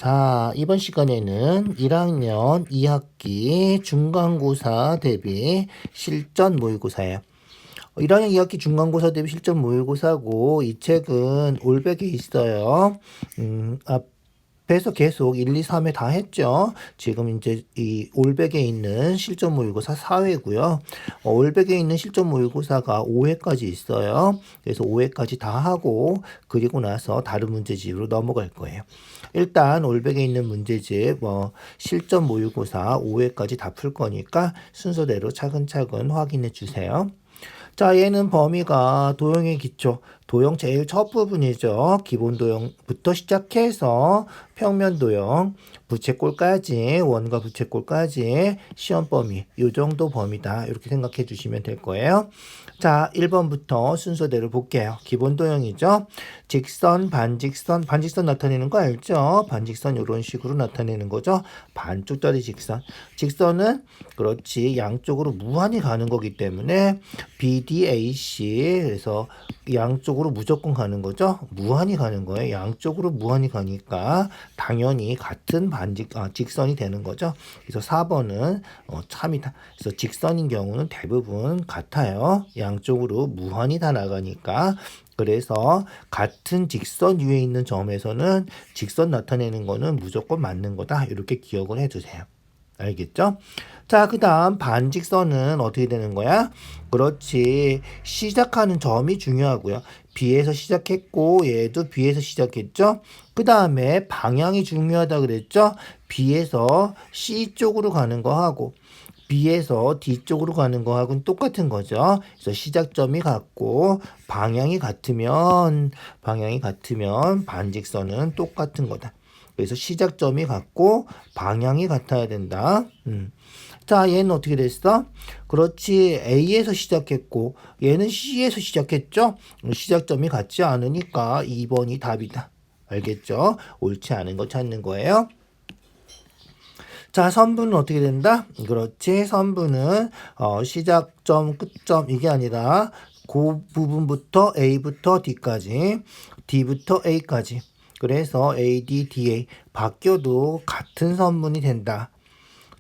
자, 이번 시간에는 1학년 2학기 중간고사 대비 실전 모의고사예요. 1학년 2학기 중간고사 대비 실전 모의고사고 이 책은 올백에 있어요. 앞에서 계속 1, 2, 3회 다 했죠. 지금 이제 이 올백에 있는 실전 모의고사 4회고요. 올백에 있는 실전 모의고사가 5회까지 있어요. 그래서 5회까지 다 하고 그리고 나서 다른 문제집으로 넘어갈 거예요. 일단 올백에 있는 문제집 실전 모의고사 5회까지 다 풀 거니까 순서대로 차근차근 확인해 주세요. 자, 얘는 범위가 도형의 기초, 도형 제일 첫 부분이죠. 기본 도형부터 시작해서 평면 도형, 부채꼴까지, 원과 부채꼴까지 시험 범위, 요 정도 범위다. 이렇게 생각해 주시면 될 거예요. 자, 1번부터 순서대로 볼게요. 기본 도형이죠. 직선, 반직선 나타내는 거 알죠? 반직선 이런 식으로 나타내는 거죠. 반쪽짜리 직선. 직선은 그렇지 양쪽으로 무한히 가는 거기 때문에 BDAC 그래서 양쪽으로 무조건 가는 거죠. 무한히 가는 거예요. 양쪽으로 무한히 가니까 당연히 같은 직선이 되는 거죠. 그래서 4번은 참이다. 그래서 직선인 경우는 대부분 같아요. 양쪽으로 무한히 다 나가니까. 그래서 같은 직선 위에 있는 점에서는 직선 나타내는 거는 무조건 맞는 거다. 이렇게 기억을 해두세요. 알겠죠? 자, 그 다음 반직선은 어떻게 되는 거야? 그렇지. 시작하는 점이 중요하고요. B에서 시작했고 얘도 B에서 시작했죠? 그 다음에 방향이 중요하다 그랬죠? B에서 C 쪽으로 가는 거하고 B에서 D 쪽으로 가는 거하고는 똑같은 거죠. 그래서 시작점이 같고 방향이 같으면 반직선은 똑같은 거다. 그래서 시작점이 같고 방향이 같아야 된다. 자, 얘는 어떻게 됐어? 그렇지. A에서 시작했고 얘는 C에서 시작했죠? 시작점이 같지 않으니까 2번이 답이다. 알겠죠? 옳지 않은 거 찾는 거예요. 자, 선분은 어떻게 된다? 그렇지. 선분은 시작점, 끝점 이게 아니라 그 부분부터 A부터 D까지, D부터 A까지. 그래서 AD, DA 바뀌어도 같은 선분이 된다.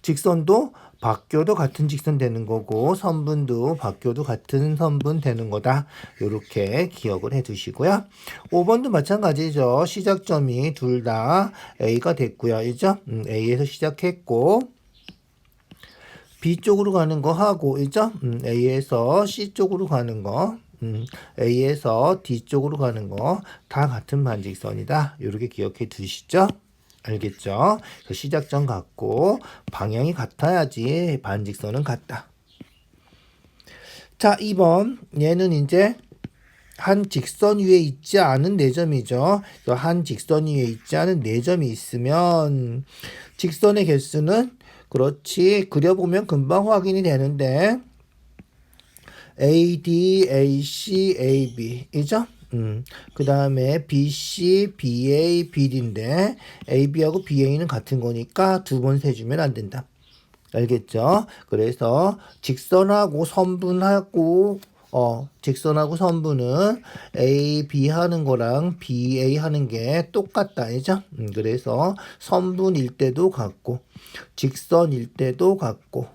직선도 바뀌어도 같은 직선 되는 거고 선분도 바뀌어도 같은 선분 되는 거다. 이렇게 기억을 해 두시고요. 5번도 마찬가지죠. 시작점이 둘 다 A가 됐고요. 이죠? A에서 시작했고 B 쪽으로 가는 거 하고 이죠? A에서 C 쪽으로 가는 거 A에서 D 쪽으로 가는 거 다 같은 반직선이다. 이렇게 기억해 두시죠. 알겠죠? 시작점 같고 방향이 같아야지 반직선은 같다. 자, 2번 얘는 이제 한 직선 위에 있지 않은 4점이죠. 한 직선 위에 있지 않은 4점이 있으면 직선의 개수는 그렇지 그려보면 금방 확인이 되는데 AD, AC, AB 이죠? 그 다음에 BC, BA, BD인데 AB하고 BA는 같은 거니까 두 번 세주면 안 된다. 알겠죠? 그래서 직선하고 선분하고 직선하고 선분은 A, B 하는 거랑 BA 하는 게 똑같다. 알죠? 그래서 선분일 때도 같고 직선일 때도 같고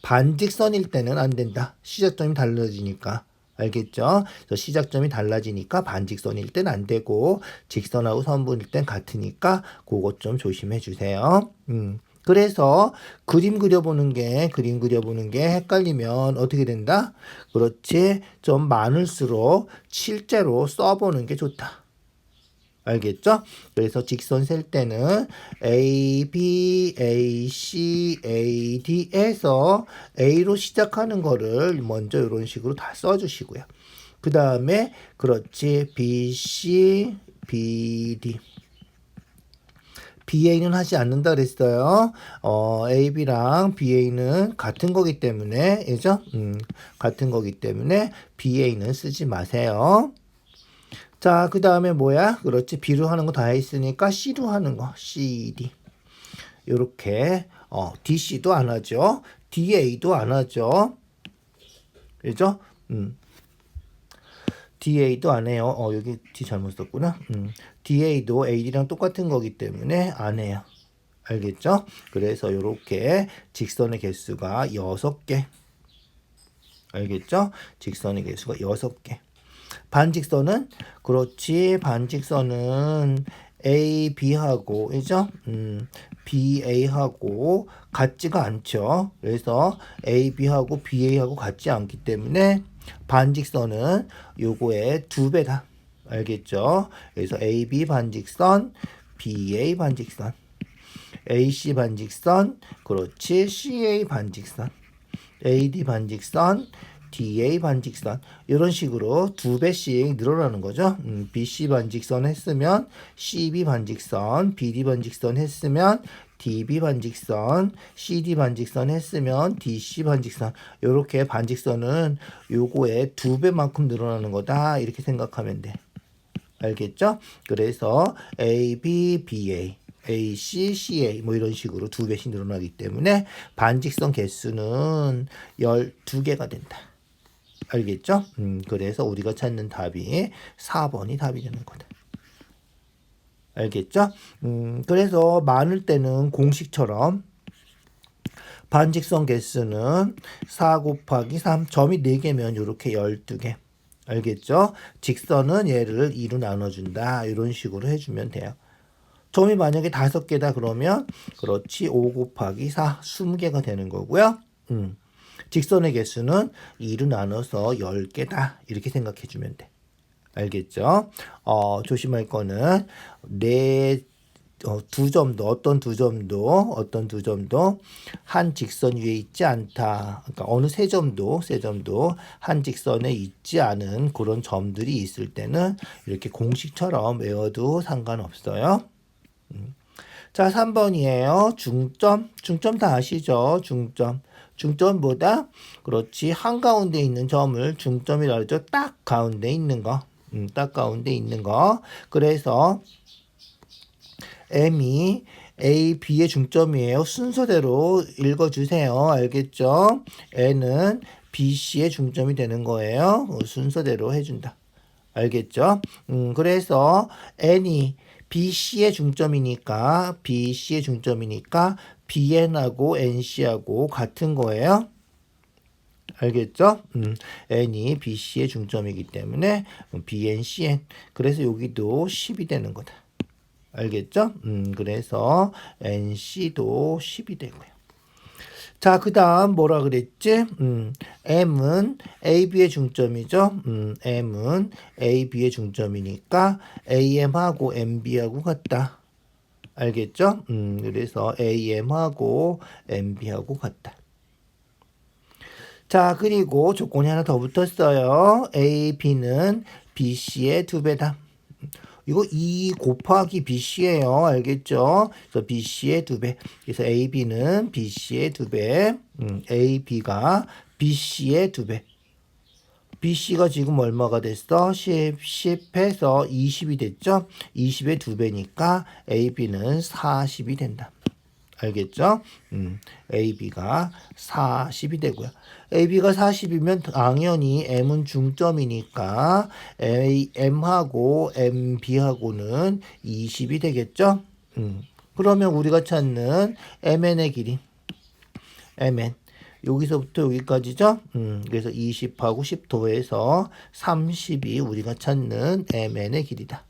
반직선일 때는 안 된다. 시작점이 달라지니까. 알겠죠? 그래서 시작점이 달라지니까 반직선일 땐 안 되고 직선하고 선분일 땐 같으니까 그것 좀 조심해 주세요. 그래서 그림 그려보는 게 헷갈리면 어떻게 된다? 그렇지. 좀 많을수록 실제로 써보는 게 좋다. 알겠죠? 그래서 직선 셀 때는 A, B, A, C, A, D에서 A로 시작하는 거를 먼저 이런 식으로 다 써주시고요. 그 다음에 그렇지 B, C, B, D BA는 하지 않는다 그랬어요. AB랑 BA는 같은 거기 때문에 그죠? 같은 거기 때문에 BA는 쓰지 마세요. 자, 그 다음에 뭐야? 그렇지. B로 하는 거 다 했으니까 C로 하는 거. CD. 요렇게, DC도 안 하죠. DA도 안 하죠. 그죠? DA도 안 해요. 여기 D 잘못 썼구나. DA도 AD랑 똑같은 거기 때문에 안 해요. 알겠죠? 그래서 이렇게 직선의 개수가 6개. 알겠죠? 직선의 개수가 6개. 반직선은 그렇지. 반직선은 A, B하고 그죠? BA하고 같지가 않죠. 그래서 A, B하고 BA하고 같지 않기 때문에 반직선은 요거의 2배다. 알겠죠? 그래서 AB 반직선, BA 반직선, AC 반직선, 그렇지. CA 반직선, AD 반직선, DA 반직선 이런 식으로 2배씩 늘어나는 거죠. BC 반직선 했으면 CB 반직선, BD 반직선 했으면 DB 반직선, CD 반직선 했으면 DC 반직선 이렇게 반직선은 요거의 2배만큼 늘어나는 거다 이렇게 생각하면 돼. 알겠죠? 그래서 AB, BA, AC, CA 뭐 이런 식으로 2배씩 늘어나기 때문에 반직선 개수는 12개가 된다. 알겠죠? 그래서 우리가 찾는 답이 4번이 답이 되는 거다. 알겠죠? 그래서 많을 때는 공식처럼 반직선 개수는 4 곱하기 3, 점이 4개면 이렇게 12개. 알겠죠? 직선은 얘를 2로 나눠준다. 이런 식으로 해주면 돼요. 점이 만약에 5개다 그러면 그렇지 5 곱하기 4, 20개가 되는 거고요. 직선의 개수는 2로 나눠서 10개다. 이렇게 생각해 주면 돼. 알겠죠? 조심할 거는 두 점도 어떤 두 점도 한 직선 위에 있지 않다. 그러니까 어느 세 점도 한 직선에 있지 않은 그런 점들이 있을 때는 이렇게 공식처럼 외워도 상관없어요. 자, 3번이에요. 중점 다 아시죠? 중점보다 그렇지 한가운데 있는 점을 중점이라 그러죠. 딱 가운데 있는 거. 딱 가운데 있는 거. 그래서 M이 A, B의 중점이에요. 순서대로 읽어주세요. 알겠죠? N은 B, C의 중점이 되는 거예요. 순서대로 해준다. 알겠죠? 그래서 N이 BC의 중점이니까 BN하고 NC하고 같은 거예요. 알겠죠? N이 BC의 중점이기 때문에 BN, CN. 그래서 여기도 10이 되는 거다. 알겠죠? 그래서 NC도 10이 되고요. 자, 그 다음 뭐라 그랬지? M은 AB의 중점이죠. M은 AB의 중점이니까 AM하고 MB하고 같다. 알겠죠? 그래서 AM하고 MB하고 같다. 자, 그리고 조건이 하나 더 붙었어요. AB는 BC의 2배다. 이거 2 곱하기 BC예요. 알겠죠? 그래서 BC의 2배. 그래서 AB는 BC의 2배. AB가 BC의 2배. BC가 지금 얼마가 됐어? 10 해서 20이 됐죠? 20의 2배니까 AB는 40이 된다. 알겠죠? AB가 40이 되고요. AB가 40이면 당연히 M은 중점이니까 M하고 MB하고는 20이 되겠죠? 그러면 우리가 찾는 MN의 길이 MN 여기서부터 여기까지죠? 그래서 20하고 10 더해서 30이 우리가 찾는 MN의 길이다.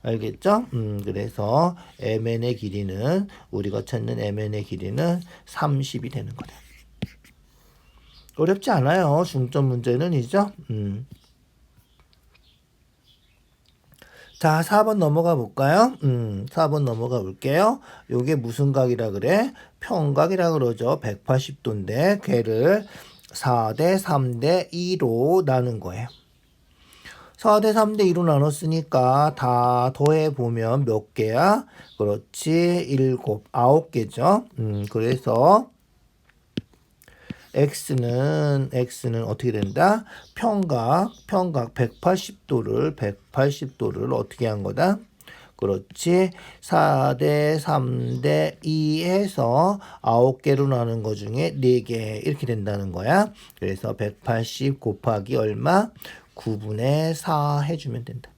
알겠죠? 그래서 MN의 길이는 우리가 찾는 MN의 길이는 30이 되는 거다. 어렵지 않아요. 중점 문제는이죠. 자, 4번 넘어가 볼까요? 4번 넘어가 볼게요. 요게 무슨 각이라 그래? 평각이라 그러죠. 180도인데 걔를 4대 3대 2로 나눈 거예요. 4대 3대 2로 나눴으니까 다 더해보면 몇 개야? 그렇지. 7, 9개죠. 그래서 X는 어떻게 된다? 평각 180도를 어떻게 한 거다? 그렇지. 4대 3대 2 해서 9개로 나눈 거 중에 4개 이렇게 된다는 거야. 그래서 180 곱하기 얼마? 9분의 4 해주면 된다.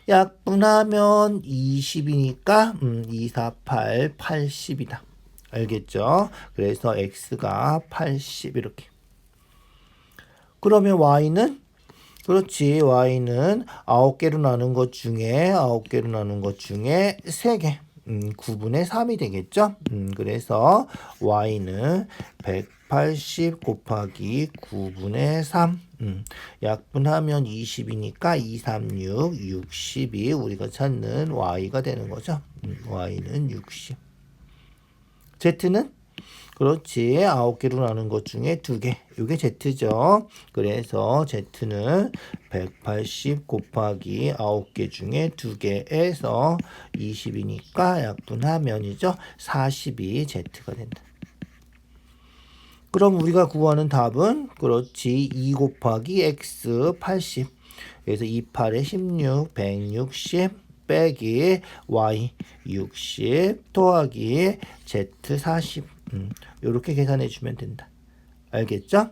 약분하면 20이니까 2, 4, 8, 80이다. 알겠죠? 그래서 x가 80 이렇게. 그러면 y는 그렇지. y는 9개로 나눈 것 중에 3개. 9분의 3이 되겠죠? 그래서 y는 180 곱하기 9분의 3. 약분하면 20이니까 2, 3, 6, 60이 우리가 찾는 y가 되는 거죠. y는 60. z는 그렇지. 9개로 나눈 것 중에 2개. 이게 z죠. 그래서 z는 180 곱하기 9개 중에 2개에서 20이니까 약분하면이죠. 40이 z가 된다. 그럼 우리가 구하는 답은 그렇지. 2 곱하기 x 80. 그래서 2, 8에 16, 160 빼기 y 60 더하기 z 40. 이렇게 계산해 주면 된다. 알겠죠?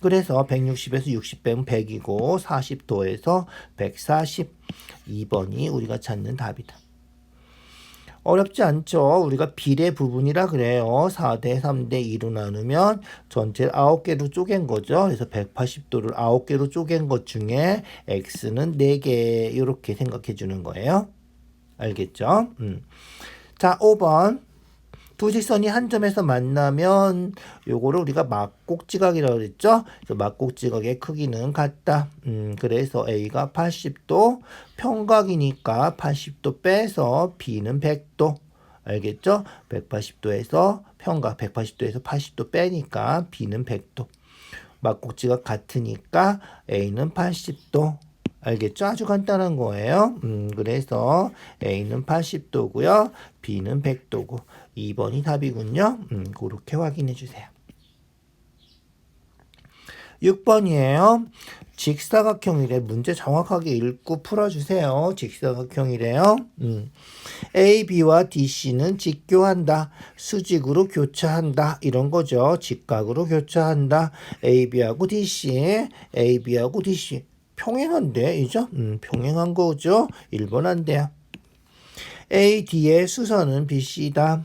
그래서 160에서 60 빼면 100이고 40 더해서 140. 2번이 우리가 찾는 답이다. 어렵지 않죠? 우리가 비례 부분이라 그래요. 4대 3대 2로 나누면 전체를 9개로 쪼갠 거죠. 그래서 180도를 9개로 쪼갠 것 중에 x는 4개 이렇게 생각해 주는 거예요. 알겠죠? 자, 5번. 두 직선이 한 점에서 만나면 요거를 우리가 막곡지각이라고 그랬죠. 그래서 막곡지각의 크기는 같다. 그래서 A가 80도, 평각이니까 80도 빼서 B는 100도. 알겠죠? 180도에서 평각 180도에서 80도 빼니까 B는 100도. 막곡지각 같으니까 A는 80도. 알겠죠? 아주 간단한 거예요. 그래서 A는 80도고요. B는 100도고. 2번이 답이군요. 그렇게 확인해 주세요. 6번이에요. 직사각형이래. 문제 정확하게 읽고 풀어주세요. 직사각형이래요. A, B와 DC는 직교한다. 수직으로 교차한다. 이런 거죠. 직각으로 교차한다. A, B하고 DC. A, B하고 DC. 평행한데, 이죠? 평행한 거죠. 1번 안 돼요. AD의 수선은 BC다.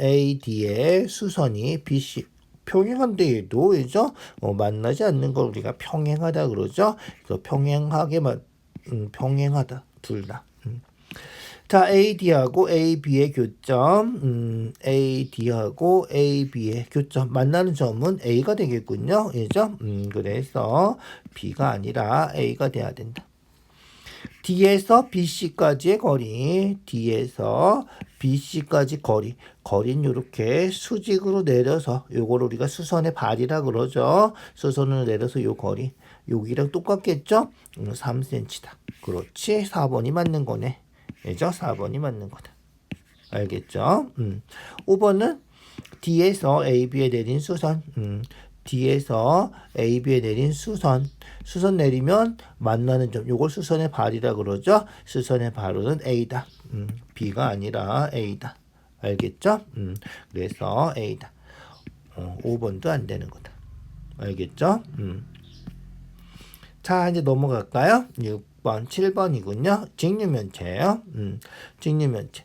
AD의 수선이 BC. 평행한데 얘도, 이죠? 만나지 않는 걸 우리가 평행하다 그러죠? 그래서 평행하다. 둘 다. 자, AD하고 AB의 교점, AD하고 AB의 교점, 만나는 점은 A가 되겠군요. 그죠? 그래서 B가 아니라 A가 돼야 된다. D에서 BC까지의 거리, D에서 BC까지 거리는 이렇게 수직으로 내려서, 요걸 우리가 수선의 발이라 그러죠. 수선으로 내려서 요 거리, 여기랑 똑같겠죠? 3cm다. 그렇지, 4번이 맞는 거네. 그죠? 4번이 맞는 거다. 알겠죠? 5번은 D에서 AB에 내린 수선. D에서 AB에 내린 수선 내리면 만나는 점. 요걸 수선의 발이라 그러죠? 수선의 발은 A다. B가 아니라 A다. 알겠죠? 그래서 A다. 5번도 안 되는 거다. 알겠죠? 자, 이제 넘어갈까요? 6번, 7번이군요. 직류면체예요. 직류면체.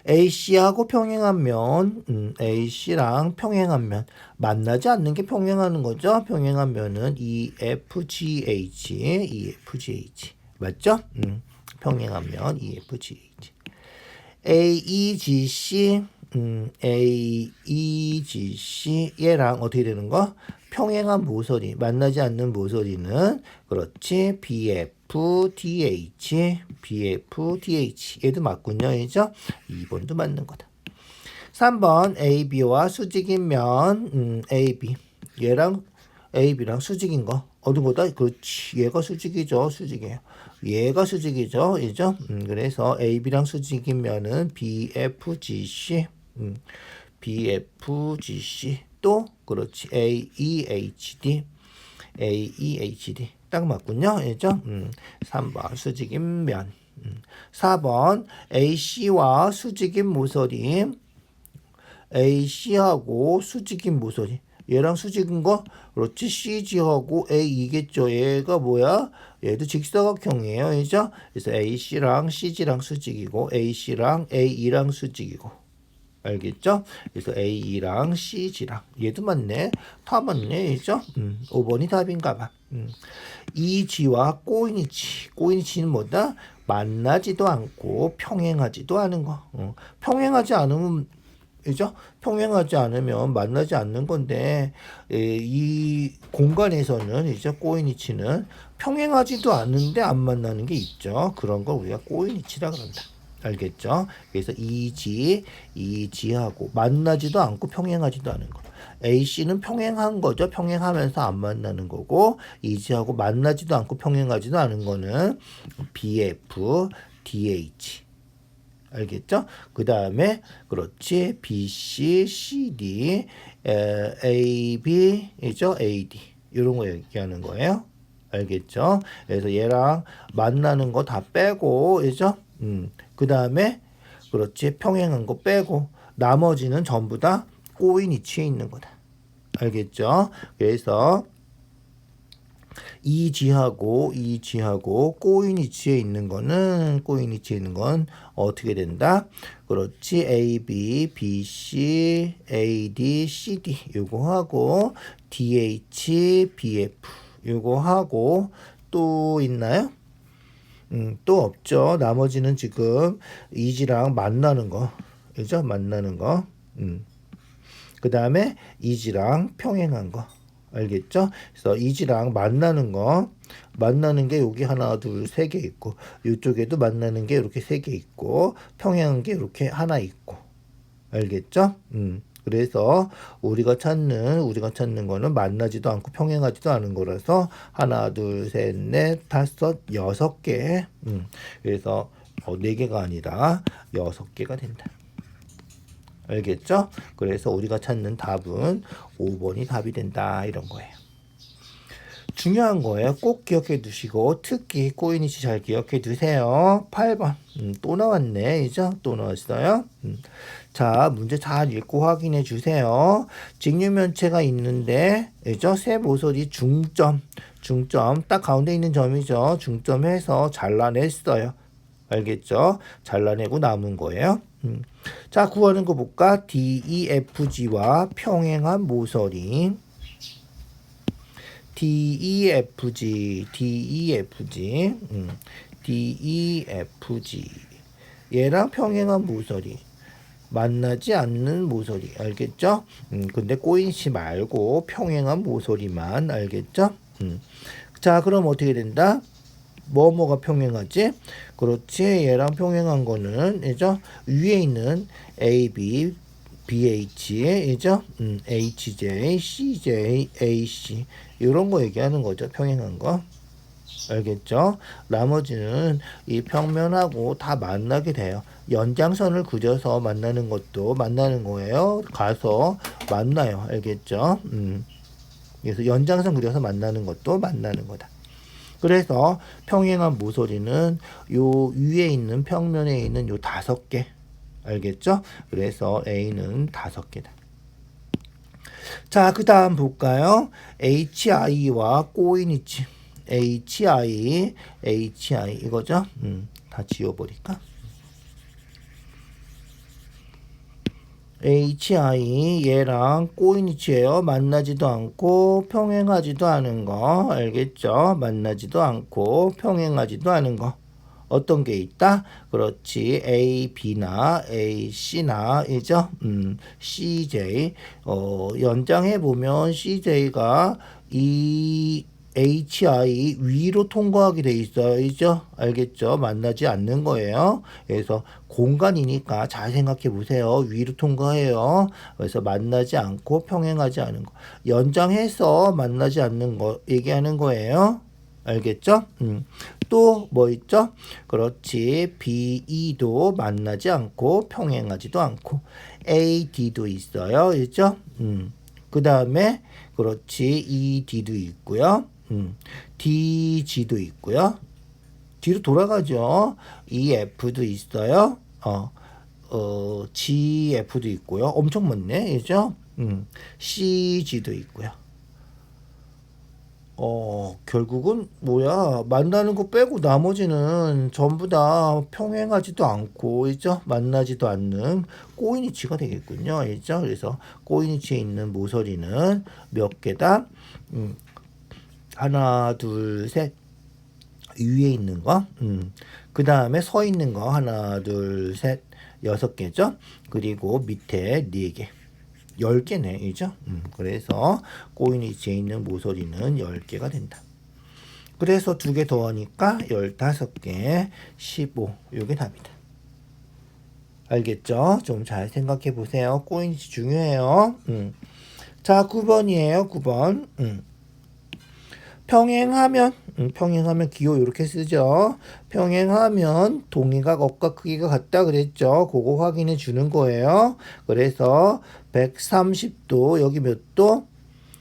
AC하고 평행한 면, AC랑 평행한 면, 만나지 않는 게 평행하는 거죠. 평행한 면은 EFGH. 맞죠? 평행한 면 EFGH. AEGC, AEGC 얘랑 어떻게 되는 거? 평행한 모서리, 만나지 않는 모서리는 그렇지 BFDH 얘도 맞군요. 그죠? 2번도 맞는 거다. 3번 AB와 수직인 면 AB 얘랑 AB랑 수직인 거 어디보다 그렇지 얘가 수직이죠. 수직이에요. 얘가 수직이죠. 그죠? 그래서 AB랑 수직인 면은 BFGC BFGC 또 그렇지 AEHD 딱 맞군요. 그죠? 3번 수직인 면. 4번 AC와 수직인 모서리 AC하고 수직인 모서리 얘랑 수직인 거 그렇지 CG하고 AE겠죠. 얘가 뭐야? 얘도 직사각형이에요. 그죠? 그래서 AC랑 CG랑 수직이고 AC랑 AE랑 수직이고 알겠죠? 그래서 AE랑 CG랑 얘도 맞네. 다 맞네. 그죠? 5번이 답인가 봐. 이지와 꼬이니치. 꼬이니치는 뭐다? 만나지도 않고 평행하지도 않은 거. 평행하지 않으면 그죠? 평행하지 않으면 만나지 않는 건데 이 공간에서는 이제 꼬이니치는 평행하지도 않는데 안 만나는 게 있죠. 그런 걸 우리가 꼬이니치라 그런다. 알겠죠? 그래서 이지하고 만나지도 않고 평행하지도 않은 거. AC는 평행한 거죠. 평행하면서 안 만나는 거고 이지하고 만나지도 않고 평행하지도 않은 거는 BF, DH. 알겠죠? 그 다음에 그렇지 BC, CD, AB이죠? AD 이런 거 얘기하는 거예요. 알겠죠? 그래서 얘랑 만나는 거 다 빼고 그죠? 그 다음에 그렇지 평행한 거 빼고 나머지는 전부 다 꼬인 위치에 있는 거다. 알겠죠? 그래서 이지하고 꼬인 위치에 있는 거는 어떻게 된다? 그렇지 AB, BC, AD, CD 요거 하고 DH, BF 요거 하고 또 있나요? 또 없죠. 나머지는 지금 이지랑 만나는 거 그죠? 만나는 거. 그 다음에 이지랑 평행한 거. 알겠죠? 그래서 이지랑 만나는 게 여기 하나, 둘, 세 개 있고, 이쪽에도 만나는 게 이렇게 세 개 있고, 평행한 게 이렇게 하나 있고, 알겠죠? 그래서 우리가 찾는 거는 만나지도 않고 평행하지도 않은 거라서 하나, 둘, 셋, 넷, 다섯, 6개. 그래서 4개가 아니라 6개가 된다. 알겠죠? 그래서 우리가 찾는 답은 5번이 답이 된다 이런 거예요. 중요한 거예요. 꼭 기억해 두시고 특히 꼬이니치 잘 기억해 두세요. 8번 또 나왔네. 이죠? 또 나왔어요. 자 문제 잘 읽고 확인해 주세요. 직류면체가 있는데 그죠? 세 모서리 중점 딱 가운데 있는 점이죠. 중점해서 잘라냈어요. 알겠죠? 잘라내고 남은 거예요. 자, 구하는 거 볼까? DEFG와 평행한 모서리. DEFG. 얘랑 평행한 모서리. 만나지 않는 모서리. 알겠죠? 근데 꼬인시 말고 평행한 모서리만. 알겠죠? 자, 그럼 어떻게 된다? 뭐가 평행하지? 그렇지. 얘랑 평행한 거는 이죠? 위에 있는 AB, BH, 이죠? HJ, CJ, AC 이런 거 얘기하는 거죠. 평행한 거. 알겠죠? 나머지는 이 평면하고 다 만나게 돼요. 연장선을 그려서 만나는 것도 만나는 거예요. 가서 만나요. 알겠죠? 그래서 연장선 그려서 만나는 것도 만나는 거다. 그래서 평행한 모서리는 요 위에 있는 평면에 있는 요 5개. 알겠죠? 그래서 A는 5개다. 자, 그 다음 볼까요? HI와 꼬이니치. HI 이거죠? 다 지워버릴까? HI 얘랑 꼬이니치예요. 만나지도 않고 평행하지도 않은 거 알겠죠? 만나지도 않고 평행하지도 않은 거 어떤 게 있다? 그렇지 A, B나 A, C나 이죠? CJ 연장해 보면 CJ가 이 HI 위로 통과하게 돼 있어요. 이죠? 알겠죠? 만나지 않는 거예요. 그래서 공간이니까 잘 생각해 보세요. 위로 통과해요. 그래서 만나지 않고 평행하지 않은 거. 연장해서 만나지 않는 거 얘기하는 거예요. 알겠죠? 또 뭐 있죠? 그렇지. BE도 만나지 않고 평행하지도 않고 AD도 있어요. 있죠? 그 다음에 그렇지. ED도 있고요. DG도 있고요. 뒤로 돌아가죠. EF도 있어요. GF도 있고요. 엄청 많네. 그죠? CG도 있고요. 결국은 뭐야? 만나는 거 빼고 나머지는 전부 다 평행하지도 않고, 있죠? 만나지도 않는 꼬인이치가 되겠군요. 있죠? 그래서 꼬인이치에 있는 모서리는 몇 개다? 하나, 둘, 셋. 위에 있는 거. 그 다음에 서 있는 거. 하나, 둘, 셋. 6개죠? 그리고 밑에 4개. 10개네, 이죠? 그래서 꼬인이치에 있는 모서리는 10개가 된다. 그래서 2개 더하니까 15개, 15. 요게 답이다. 알겠죠? 좀 잘 생각해 보세요. 꼬인이치 중요해요. 자, 9번이에요. 9번. 평행하면 기호 이렇게 쓰죠. 평행하면 동의각 억각 크기가 같다 그랬죠. 그거 확인해 주는 거예요. 그래서 130도 여기 몇 도?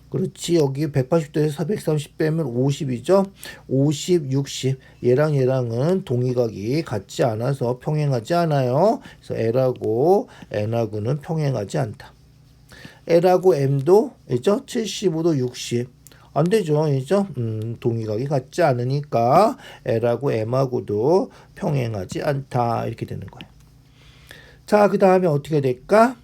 그렇지. 여기 180도에서 130 빼면 50이죠. 50, 60. 얘랑은 동의각이 같지 않아서 평행하지 않아요. 그래서 L하고 N하고는 평행하지 않다. L하고 M도 있죠? 75도 60. 안 되죠. 이죠? 동의각이 같지 않으니까 L하고 M하고도 평행하지 않다. 이렇게 되는 거예요. 자, 그 다음에 어떻게 될까?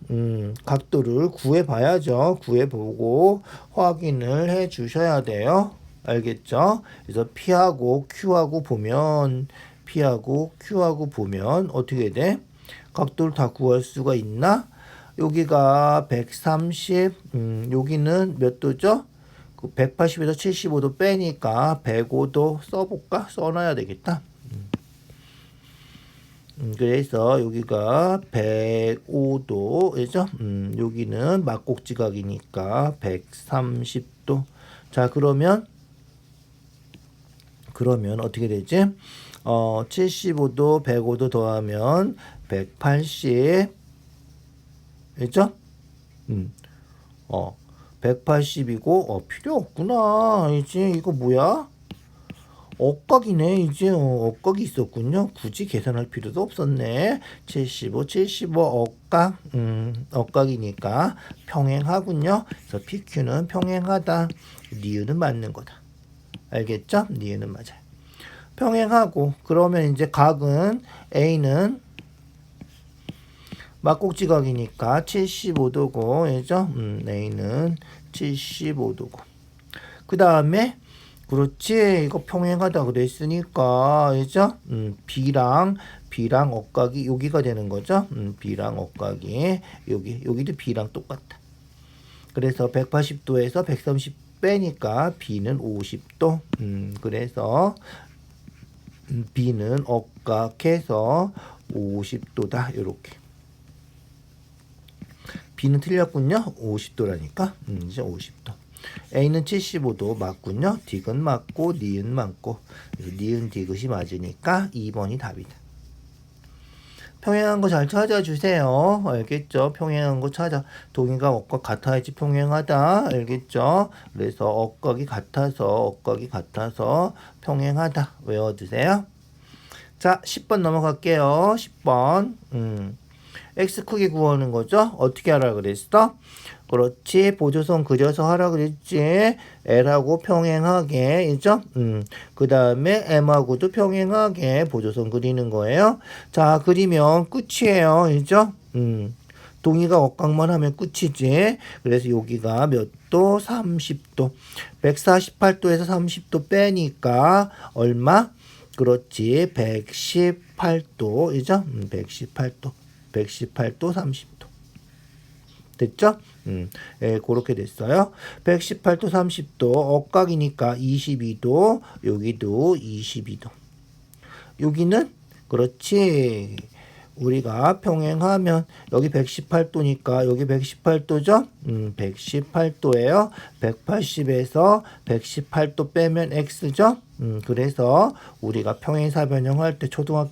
각도를 구해봐야죠. 구해보고 확인을 해 주셔야 돼요. 알겠죠? 그래서 P하고 Q하고 보면 어떻게 돼? 각도를 다 구할 수가 있나? 여기가 130, 여기는 몇 도죠? 180에서 75도 빼니까 105도 써볼까? 써놔야 되겠다. 그래서 여기가 105도, 그죠? 여기는 막곡지각이니까 130도. 자, 그러면 어떻게 되지? 75도, 105도 더하면 180, 그죠? 180이고, 필요 없구나. 이제 이거 뭐야? 억각이네. 이제 억각이 있었군요. 굳이 계산할 필요도 없었네. 75 억각. 억각이니까 평행하군요. 그래서 PQ는 평행하다. 니은은 맞는 거다. 알겠죠? 니은은 맞아요. 평행하고 그러면 이제 각은 A는 막곡지각이니까 75도고, 그죠? A는 75도고. 그 다음에 그렇지. 이거 평행하다 그랬으니까, 그죠? B랑 억각이 여기가 되는 거죠? B랑 억각이 여기도 B랑 똑같다. 그래서 180도에서 130 빼니까 B는 50도. 그래서 B는 억각해서 50도다. 요렇게. B는 틀렸군요. 50도라니까. 이제 50도. A는 75도 맞군요. 디귿 맞고 니은 맞고 니은 디귿이 맞으니까 2번이 답이다. 평행한 거 잘 찾아주세요. 알겠죠? 평행한 거 찾아. 동의가 억각 같아야지 평행하다. 알겠죠? 그래서 억각이 같아서 평행하다. 외워두세요. 자, 10번 넘어갈게요. 10번. X 크기 구하는 거죠? 어떻게 하라 그랬어? 그렇지. 보조선 그려서 하라 그랬지. L하고 평행하게, 있죠? 그 다음에 M하고도 평행하게 보조선 그리는 거예요. 자, 그리면 끝이에요. 있죠? 동의가 억각만 하면 끝이지. 그래서 여기가 몇 도? 30도. 148도에서 30도 빼니까 얼마? 그렇지. 118도. 이죠? 118도. 30도. 됐죠? 그렇게 됐어요. 118도, 30도. 억각이니까 22도. 여기도 22도. 여기는, 그렇지. 우리가 평행하면, 여기 118도니까, 여기 118도죠? 118도예요. 180에서 118도 빼면 X죠? 그래서 우리가 평행사 변형할 때 초등학교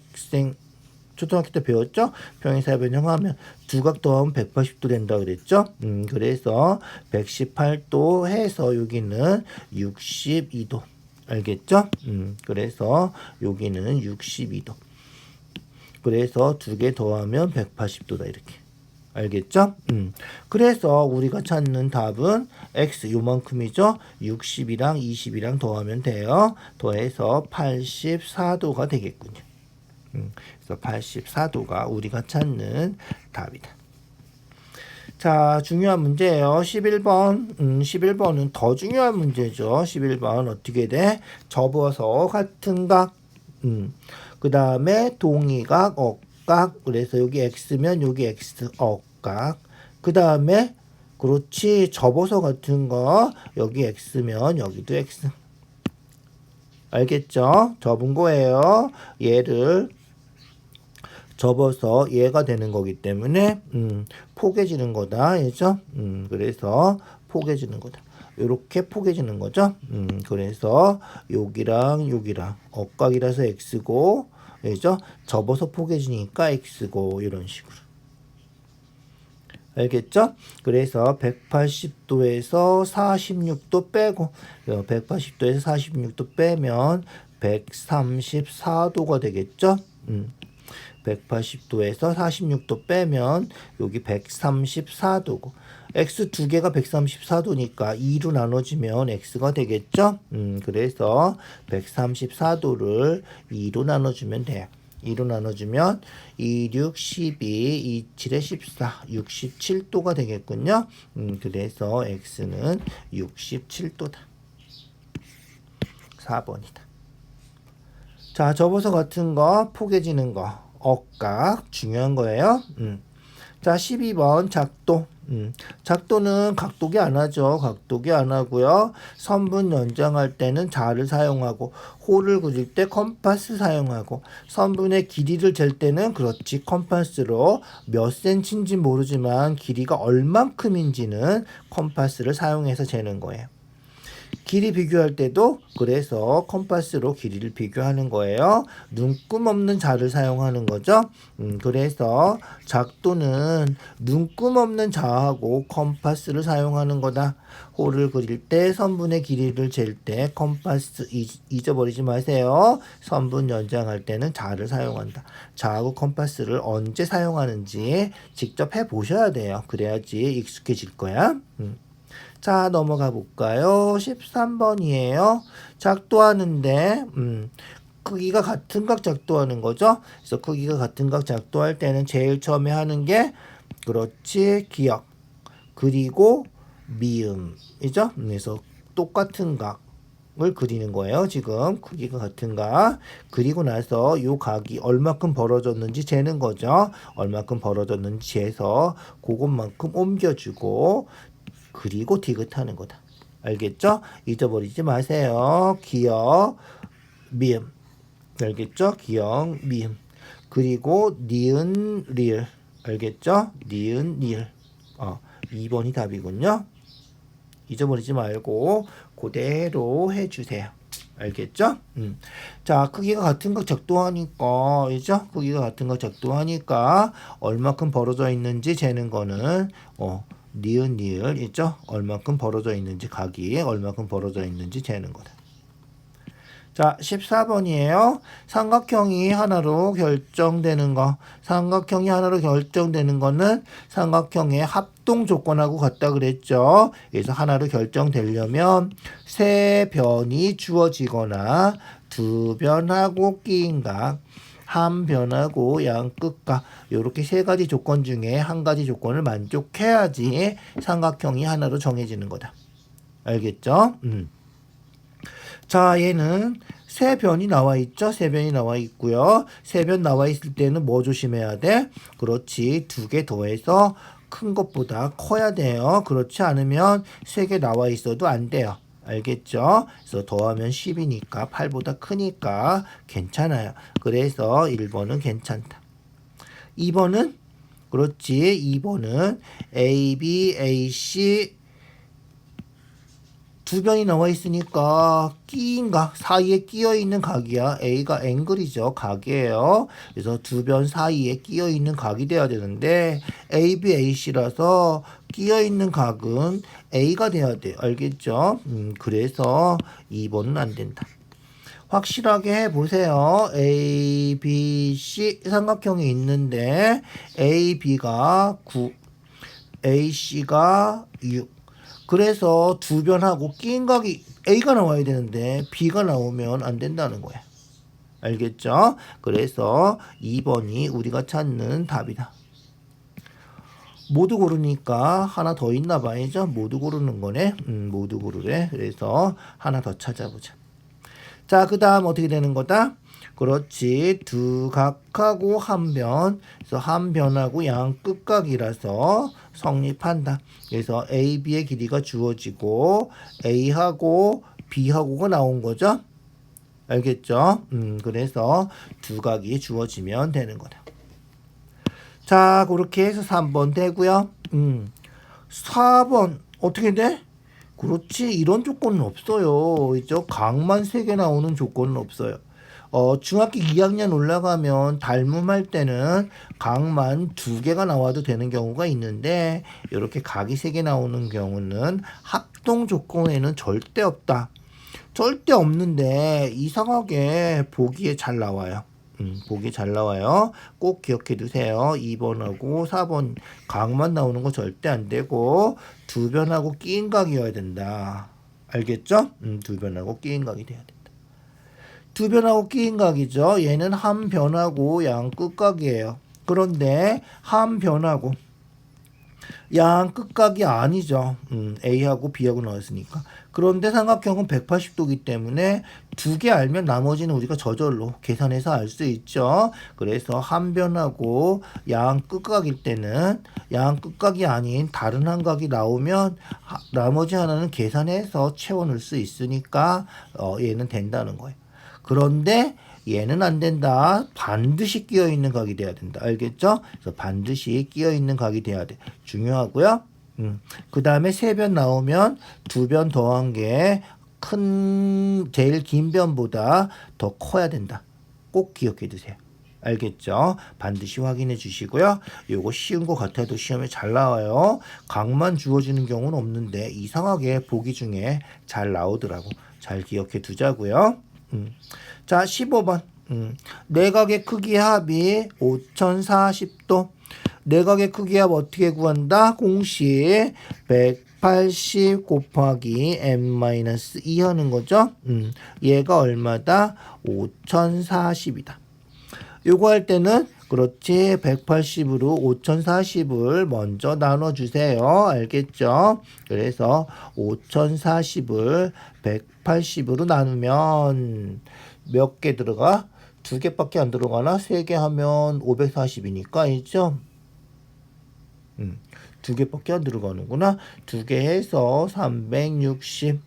때 배웠죠? 평행사 변형하면 두각 더하면 180도 된다 그랬죠? 그래서 118도 해서 여기는 62도. 알겠죠? 그래서 여기는 62도. 그래서 2개 더하면 180도다 이렇게. 알겠죠? 그래서 우리가 찾는 답은 x 요만큼이죠. 60이랑 20이랑 더하면 돼요. 더해서 84도가 되겠군요. 그래서 84도가 우리가 찾는 답이다. 자, 중요한 문제예요. 11번. 11번은 더 중요한 문제죠. 11번 어떻게 돼? 접어서 같은 각. 그 다음에 동의각, 억각. 그래서 여기 x면 여기 x, 억각. 그 다음에 그렇지. 접어서 같은 거. 여기 x면 여기도 x. 알겠죠? 접은 거예요. 얘를 접어서 얘가 되는 거기 때문에 포개지는 거다. 알죠? 그래서 포개지는 거다. 이렇게 포개지는 거죠. 그래서 여기랑 여기랑 억각이라서 x고, 알죠? 접어서 포개지니까 x고 이런 식으로. 알겠죠? 그래서 180도에서 46도 빼고 180도에서 46도 빼면 134도가 되겠죠? 180도에서 46도 빼면 여기 134도고 x 두 개가 134도니까 2로 나눠지면 x가 되겠죠? 그래서 134도를 2로 나눠주면 돼요. 2로 나눠주면 2, 6, 12, 2, 7에 14, 67도가 되겠군요. 그래서 x는 67도다. 4번이다. 자, 접어서 같은 거, 포개지는 거, 억각 중요한 거예요. 자, 12번 작도. 작도는 각도기 안 하죠. 각도기 안 하고요. 선분 연장할 때는 자를 사용하고, 호를 그릴 때 컴파스 사용하고, 선분의 길이를 잴 때는 그렇지 컴파스로 몇 센치인지 모르지만 길이가 얼만큼인지는 컴파스를 사용해서 재는 거예요. 길이 비교할 때도 그래서 컴파스로 길이를 비교하는 거예요. 눈금 없는 자를 사용하는 거죠. 그래서 작도는 눈금 없는 자하고 컴파스를 사용하는 거다. 호를 그릴 때 선분의 길이를 잴 때 컴파스 잊어버리지 마세요. 선분 연장할 때는 자를 사용한다. 자하고 컴파스를 언제 사용하는지 직접 해보셔야 돼요. 그래야지 익숙해질 거야. 자, 넘어가 볼까요? 13번이에요. 작도하는데, 크기가 같은 각 작도하는 거죠. 그래서 크기가 같은 각 작도할 때는 제일 처음에 하는 게, 그렇지, 기역. 그리고 미음이죠. 그래서 똑같은 각을 그리는 거예요. 지금 크기가 같은 각. 그리고 나서 요 각이 얼마큼 벌어졌는지 재는 거죠. 얼마큼 벌어졌는지 재서 그것만큼 옮겨주고, 그리고 디귿하는 거다. 알겠죠? 잊어버리지 마세요. 기역, 미음. 알겠죠? 기역, 미음. 그리고 니은, 리을. 알겠죠? 니은, 리을. 2번이 답이군요. 잊어버리지 말고 그대로 해주세요. 알겠죠? 자, 크기가 같은 각 작도하니까, 그죠? 크기가 같은 각 작도하니까 얼마큼 벌어져 있는지 재는 거는 니은 니을 있죠? 얼마큼 벌어져 있는지 각이 얼마큼 벌어져 있는지 재는 거다. 자, 14번이에요. 삼각형이 하나로 결정되는 거. 삼각형이 하나로 결정되는 거는 삼각형의 합동 조건하고 같다 그랬죠. 그래서 하나로 결정되려면 세 변이 주어지거나 두 변하고 끼인 각, 한 변하고 양끝각 이렇게 세 가지 조건 중에 한 가지 조건을 만족해야지 삼각형이 하나로 정해지는 거다. 알겠죠? 자, 얘는 세 변이 나와 있죠? 세 변이 나와 있고요. 세 변 나와 있을 때는 뭐 조심해야 돼? 그렇지. 두 개 더해서 큰 것보다 커야 돼요. 그렇지 않으면 세 개 나와 있어도 안 돼요. 알겠죠? 그래서 더하면 10이니까 8보다 크니까 괜찮아요. 그래서 1번은 괜찮다. 2번은 그렇지. 2번은 A, B, A, C 두 변이 나와 있으니까 끼인 각 사이에 끼어 있는 각이야. A가 앵글이죠. 각이에요. 그래서 두 변 사이에 끼어 있는 각이 돼야 되는데 AB, AC라서 끼어 있는 각은 A가 돼야 돼. 알겠죠? 그래서 2번은 안 된다. 확실하게 해보세요. A, B, C 삼각형이 있는데 A, B가 AC가 6. 그래서 두 변하고 끼인 각이 A가 나와야 되는데 B가 나오면 안 된다는 거야. 알겠죠? 그래서 2번이 우리가 찾는 답이다. 모두 고르니까 하나 더 있나 봐야죠. 모두 고르는 거네. 모두 고르래. 그래서 하나 더 찾아보자. 자, 그 다음 어떻게 되는 거다? 그렇지. 두 각하고 한 변. 그래서 한 변하고 양 끝각이라서 성립한다. 그래서 A, B의 길이가 주어지고 A하고 B하고가 나온 거죠. 알겠죠? 그래서 두 각이 주어지면 되는 거다. 자, 그렇게 해서 3번 되고요. 4번 어떻게 돼? 그렇지. 이런 조건은 없어요. 있죠? 각만 3개 나오는 조건은 없어요. 중학교 2학년 올라가면 닮음할 때는 각만 2개가 나와도 되는 경우가 있는데 이렇게 각이 3개 나오는 경우는 합동 조건에는 절대 없다. 절대 없는데 이상하게 보기에 잘 나와요. 보기 잘 나와요. 꼭 기억해 두세요. 2번하고 4번 각만 나오는 거 절대 안 되고 두 변하고 끼인 각이어야 된다. 알겠죠? 두 변하고 끼인 각이 돼야 된다. 두 변하고 끼인 각이죠. 얘는 한 변하고 양 끝각이에요. 그런데 한 변하고 양 끝각이 아니죠. A하고 B하고 나왔으니까. 그런데 삼각형은 180도이기 때문에 두 개 알면 나머지는 우리가 저절로 계산해서 알 수 있죠. 그래서 한 변하고 양 끝각일 때는 양 끝각이 아닌 다른 한 각이 나오면 나머지 하나는 계산해서 채워넣을 수 있으니까 얘는 된다는 거예요. 그런데 얘는 안 된다. 반드시 끼어있는 각이 돼야 된다. 알겠죠? 그래서 반드시 끼어있는 각이 돼야 돼. 중요하고요. 그 다음에 세 변 나오면 두 변 더한 게 제일 긴 변보다 더 커야 된다. 꼭 기억해 두세요. 알겠죠? 반드시 확인해 주시고요. 요거 쉬운 거 같아도 시험에 잘 나와요. 각만 주어지는 경우는 없는데 이상하게 보기 중에 잘 나오더라고. 잘 기억해 두자고요. 자, 15번. 내각의 크기 합이 5040도. 내각의 크기 합 어떻게 구한다? 공식 180 곱하기 n-2 하는 거죠. 얘가 얼마다? 5040이다. 요거 할 때는 그렇지 180으로 5040을 먼저 나눠주세요. 알겠죠? 그래서 5040을 180으로 나누면 몇 개 들어가? 2개밖에 안 들어가나? 3개 하면 540이니까 있죠? 2개밖에 안 들어가는구나. 2개 해서 360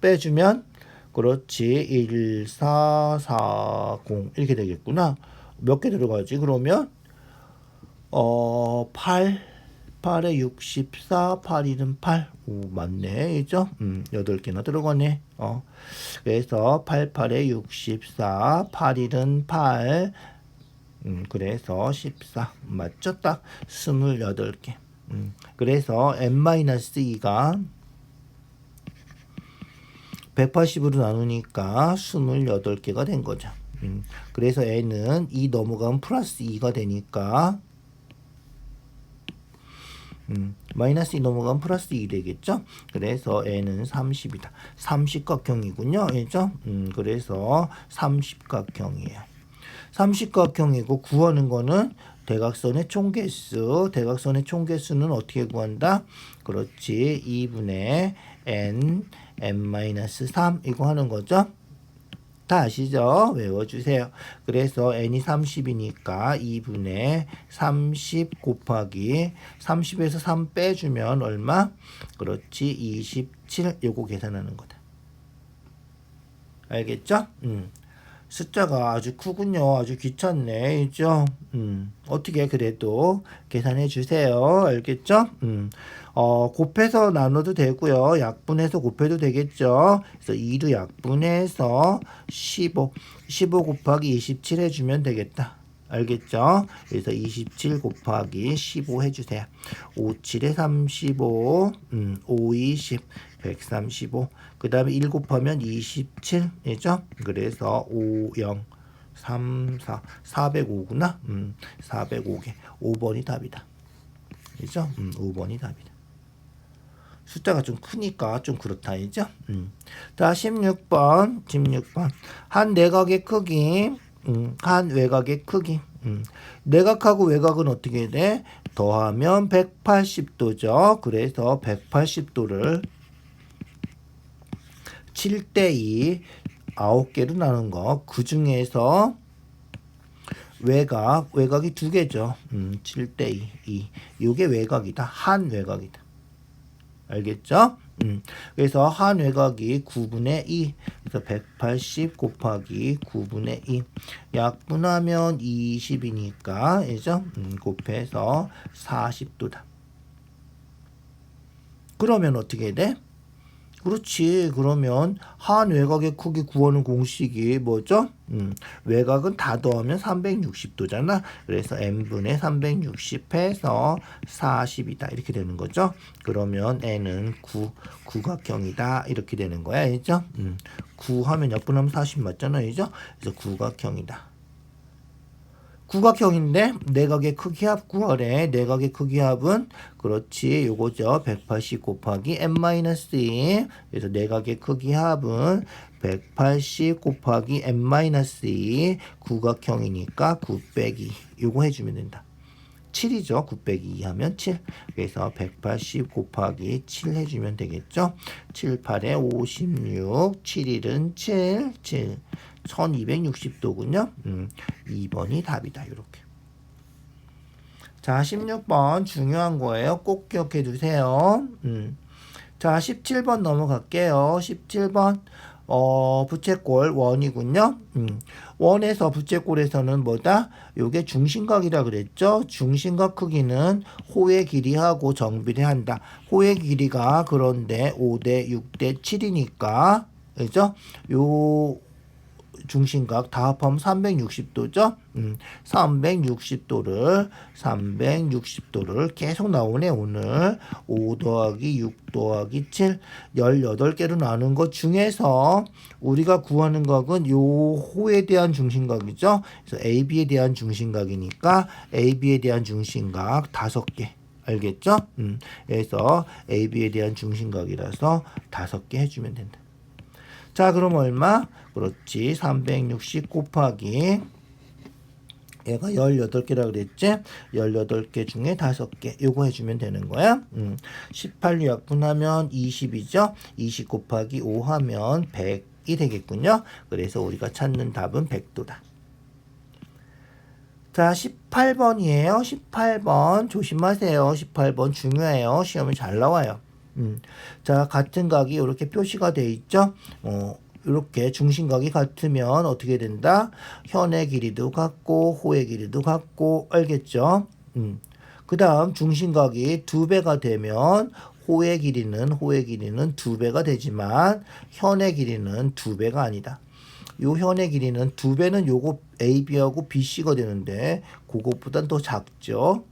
빼주면 그렇지 1440 이렇게 되겠구나. 몇 개 들어가지? 그러면 8에 64, 8일은 8. 오, 맞네. 그죠? 8개나 들어가네. 그래서 88에 64, 8일은 8. 그래서 14. 맞죠? 딱 28개. 그래서 n-2가 180으로 나누니까 28개가 된 거죠. 그래서 n은 2 넘어가면 플러스 2가 되니까 마이너스 2 넘어가면 플러스 2 되겠죠? 그래서 n은 30이다. 삼십각형이군요. 그죠? 그래서 삼십각형이에요. 삼십각형이고 구하는 거는 대각선의 총개수. 대각선의 총개수는 어떻게 구한다? 그렇지. 2분의 n-3 이거 하는 거죠? 다 아시죠? 외워주세요. 그래서 n이 30이니까 2분의 30 곱하기 30에서 3 빼주면 얼마? 그렇지 27 요거 계산하는 거다. 알겠죠? 숫자가 아주 크군요. 아주 귀찮네. 그죠? 어떻게 그래도 계산해 주세요. 알겠죠? 곱해서 나눠도 되고요. 약분해서 곱해도 되겠죠. 그래서 2로 약분해서 15 곱하기 27 해주면 되겠다. 알겠죠? 그래서 27 곱하기 15 해주세요. 5, 7에 35, 5, 20, 135. 그 다음에 1 곱하면 27이죠? 그래서 5, 0, 3, 4, 405구나. 405개. 5번이 답이다. 그죠? 5번이 답이다. 숫자가 좀 크니까 좀 그렇다, 이죠? 자, 16번. 한 내각의 크기, 한 외곽의 크기. 내각하고 외곽은 어떻게 돼? 더하면 180도죠. 그래서 180도를 7대2 9개로 나눈 거. 그 중에서 외곽이 두 개죠. 7대2. 요게 외곽이다. 한 외곽이다. 알겠죠? 그래서 한 외곽이 9분의 2. 그래서 180 곱하기 9분의 2. 약분하면 20이니까, 그죠? 곱해서 40도다. 그러면 어떻게 돼? 그렇지. 그러면 한 외곽의 크기 구하는 공식이 뭐죠? 외곽은 다 더하면 360도잖아. 그래서 n분의 360 해서 40이다. 이렇게 되는 거죠. 그러면 n은 9각형이다. 이렇게 되는 거야. 알죠? 9 하면 약분하면 40 맞잖아. 그죠? 그래서 9각형이다. 구각형인데 내각의 크기 합 구하래. 내각의 크기 합은 그렇지 요거죠. 180 곱하기 n-2. 그래서 내각의 크기 합은 180 곱하기 n-2. 구각형이니까 9 빼기 요거 해주면 된다. 7이죠. 9 빼기 2 하면 7. 그래서 180 곱하기 7 해주면 되겠죠. 7, 8에 56, 7일은 7. 1260도군요. 2번이 답이다. 이렇게. 자, 16번 중요한 거예요. 꼭 기억해 두세요. 자, 17번 넘어갈게요. 17번 부채꼴 원이군요. 원에서 부채꼴에서는 뭐다? 요게 중심각이라 그랬죠. 중심각 크기는 호의 길이하고 정비례한다. 호의 길이가 그런데 5대 6대 7이니까 그죠? 요 중심각 다 합하면 360도죠. 360도를 계속 나오네. 오늘 5 더하기 6 더하기 7 18개로 나눈 것 중에서 우리가 구하는 각은 요 호에 대한 중심각이죠. 그래서 AB에 대한 중심각이니까 AB에 대한 중심각 5개. 알겠죠? 그래서 AB에 대한 중심각이라서 5개 해주면 된다. 자, 그럼 얼마? 그렇지. 360 곱하기 얘가 18개라 그랬지? 18개 중에 5개. 요거 해주면 되는 거야. 18로 약분하면 20이죠? 20 곱하기 5 하면 100이 되겠군요. 그래서 우리가 찾는 답은 100도다. 자, 18번이에요. 18번 조심하세요. 18번 중요해요. 시험에 잘 나와요. 자, 같은 각이 이렇게 표시가 돼 있죠. 이렇게 중심각이 같으면 어떻게 된다? 현의 길이도 같고 호의 길이도 같고 알겠죠? 그 다음 중심각이 2배가 되면 호의 길이는 2배가 되지만 현의 길이는 2배가 아니다. 요 현의 길이는 2배는 요거 AB하고 BC가 되는데 그것보단 더 작죠.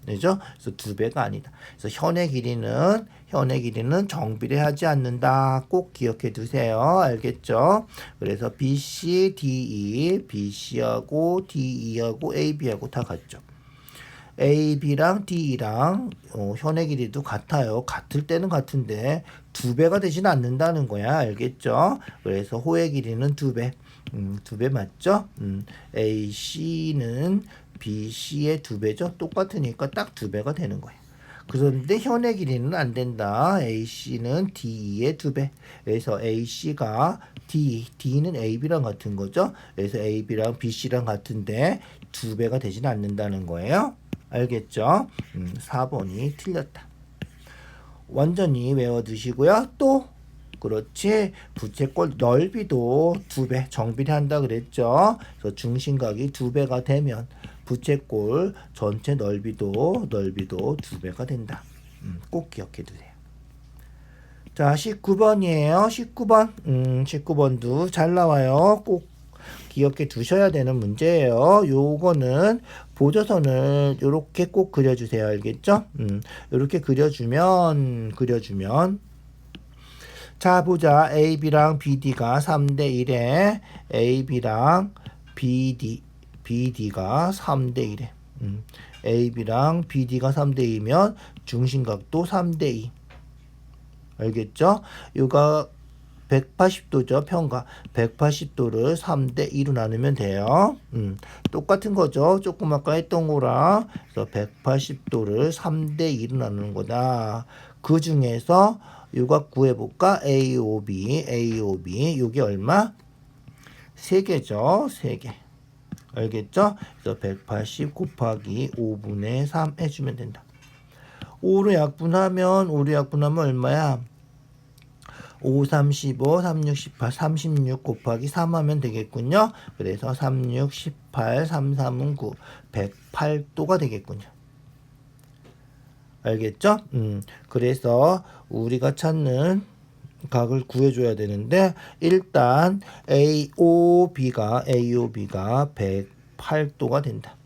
그죠? 그래서 2배가 아니다. 그래서 현의 길이는 정비례하지 않는다. 꼭 기억해 두세요. 알겠죠? 그래서 BC, DE, BC하고 DE하고 AB하고 다 같죠. AB랑 DE랑 현의 길이도 같아요. 같을 때는 같은데 2배가 되지는 않는다는 거야. 알겠죠? 그래서 호의 길이는 2배. 2배 맞죠? AC는 BC의 2배죠. 똑같으니까 딱 2배가 되는 거예요. 그런데 현의 길이는 안 된다. AC는 DE의 2배. 그래서 AC가 D는 AB랑 같은 거죠. 그래서 AB랑 BC랑 같은데 2배가 되지는 않는다는 거예요. 알겠죠? 4번이 틀렸다. 완전히 외워두시고요. 또 그렇지. 부채꼴 넓이도 2배 정비례한다 그랬죠. 그래서 중심각이 2배가 되면 부채꼴 전체 넓이도 2배가 된다. 꼭 기억해 두세요. 자, 19번이에요. 19번도 잘 나와요. 꼭 기억해 두셔야 되는 문제예요. 요거는 보조선을 요렇게 꼭 그려주세요. 알겠죠? 요렇게 그려주면 자, 보자. AB랑 BD가 3대1에 AB랑 BD가 3대1에 AB랑 BD가 3대2면 중심각도 3대2. 알겠죠? 요가 180도죠. 평가 180도를 3대2로 나누면 돼요. 똑같은 거죠. 조금 아까 했던 거랑. 그래서 180도를 3대2로 나누는 거다. 그 중에서 요각 구해볼까? AOB, AOB. 요게 얼마? 3개죠. 3개. 알겠죠? 그래서 180 곱하기 5분의 3 해주면 된다. 5로 약분하면 얼마야? 5, 35, 36, 18, 36 곱하기 3 하면 되겠군요. 그래서 36, 18, 33은 9, 108도가 되겠군요. 알겠죠? 그래서 우리가 찾는 각을 구해줘야 되는데 일단 AOB가 108도가 된다.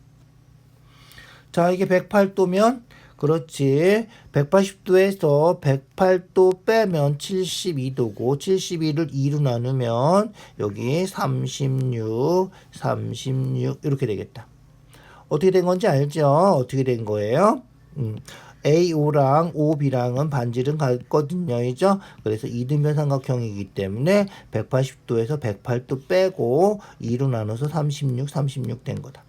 자, 이게 108도면 그렇지. 180도에서 108도 빼면 72도고 72를 2로 나누면 여기 36 이렇게 되겠다. 어떻게 된 건지 알죠? 어떻게 된 거예요? AO랑 OB랑은 반지름 같거든요. 이죠? 그래서 이등변 삼각형이기 때문에 180도에서 108도 빼고 2로 나눠서 36 된 거다.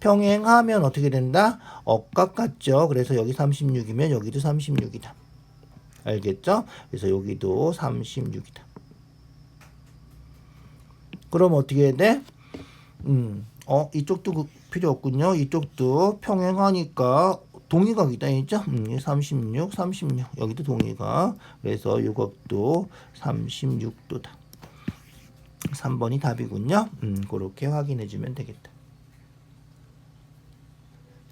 평행하면 어떻게 된다? 억각 같죠? 그래서 여기 36이면 여기도 36이다. 알겠죠? 그래서 여기도 36이다. 그럼 어떻게 해야 돼? 이쪽도 필요 없군요. 이쪽도 평행하니까 동의각이다. 있죠? 36. 여기도 동의각. 그래서 이것도 36도다. 3번이 답이군요. 그렇게 확인해 주면 되겠다.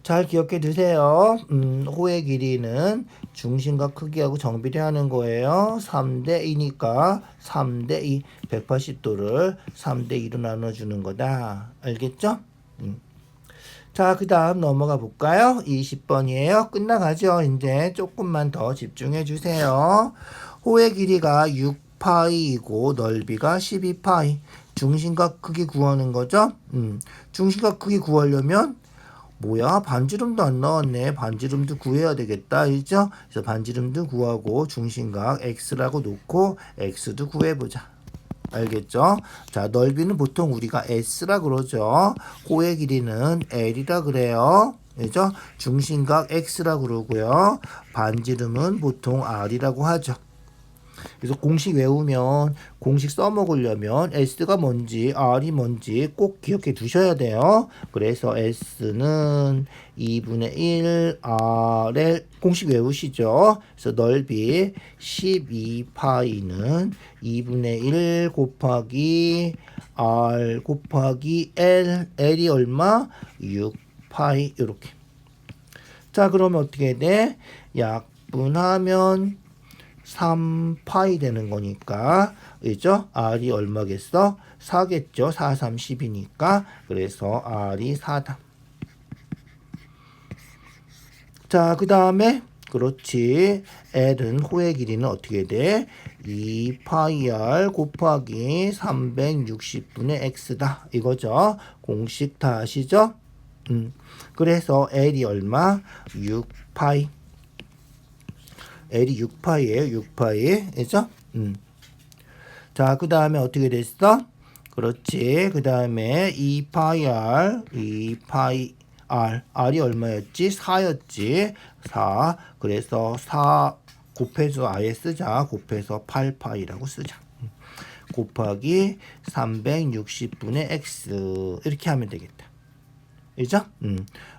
잘 기억해 두세요. 호의 길이는 중심과 크기하고 정비례하는 거예요. 3대2니까 3대2, 180도를 3대2로 나눠주는 거다. 알겠죠? 자, 그 다음 넘어가 볼까요? 20번이에요. 끝나가죠? 이제 조금만 더 집중해 주세요. 호의 길이가 6파이이고 넓이가 12파이. 중심과 크기 구하는 거죠? 중심과 크기 구하려면 뭐야? 반지름도 안 나왔네. 반지름도 구해야 되겠다. 그죠? 그래서 반지름도 구하고 중심각 x라고 놓고 x도 구해보자. 알겠죠? 자, 넓이는 보통 우리가 s라 그러죠. 호의 길이는 l이라 그래요. 그죠? 중심각 x라 그러고요. 반지름은 보통 r이라고 하죠. 그래서 공식 외우면 공식 써먹으려면 S가 뭔지 R이 뭔지 꼭 기억해 두셔야 돼요. 그래서 S는 2분의 1 RL 공식 외우시죠. 그래서 넓이 12파이는 2분의 1 곱하기 R 곱하기 L L이 얼마? 6파이 이렇게. 자, 그러면 어떻게 돼? 약분하면 3파이 되는 거니까, 그죠? R이 얼마겠어? 4겠죠? 4, 3, 10이니까. 그래서 R이 4다. 자, 그 다음에, 그렇지. L은 호의 길이는 어떻게 돼? 2파이 R 곱하기 360분의 X다. 이거죠? 공식 다 아시죠? 그래서 L이 얼마? 6파이. L이 6파이에요. 6파이. 그죠? 자, 그 다음에 어떻게 됐어? 그렇지. 그 다음에 2파이 R. R이 얼마였지? 4였지. 4. 그래서 4 곱해서 아예 쓰자. 곱해서 8파이라고 쓰자. 곱하기 360분의 X. 이렇게 하면 되겠다. 그죠?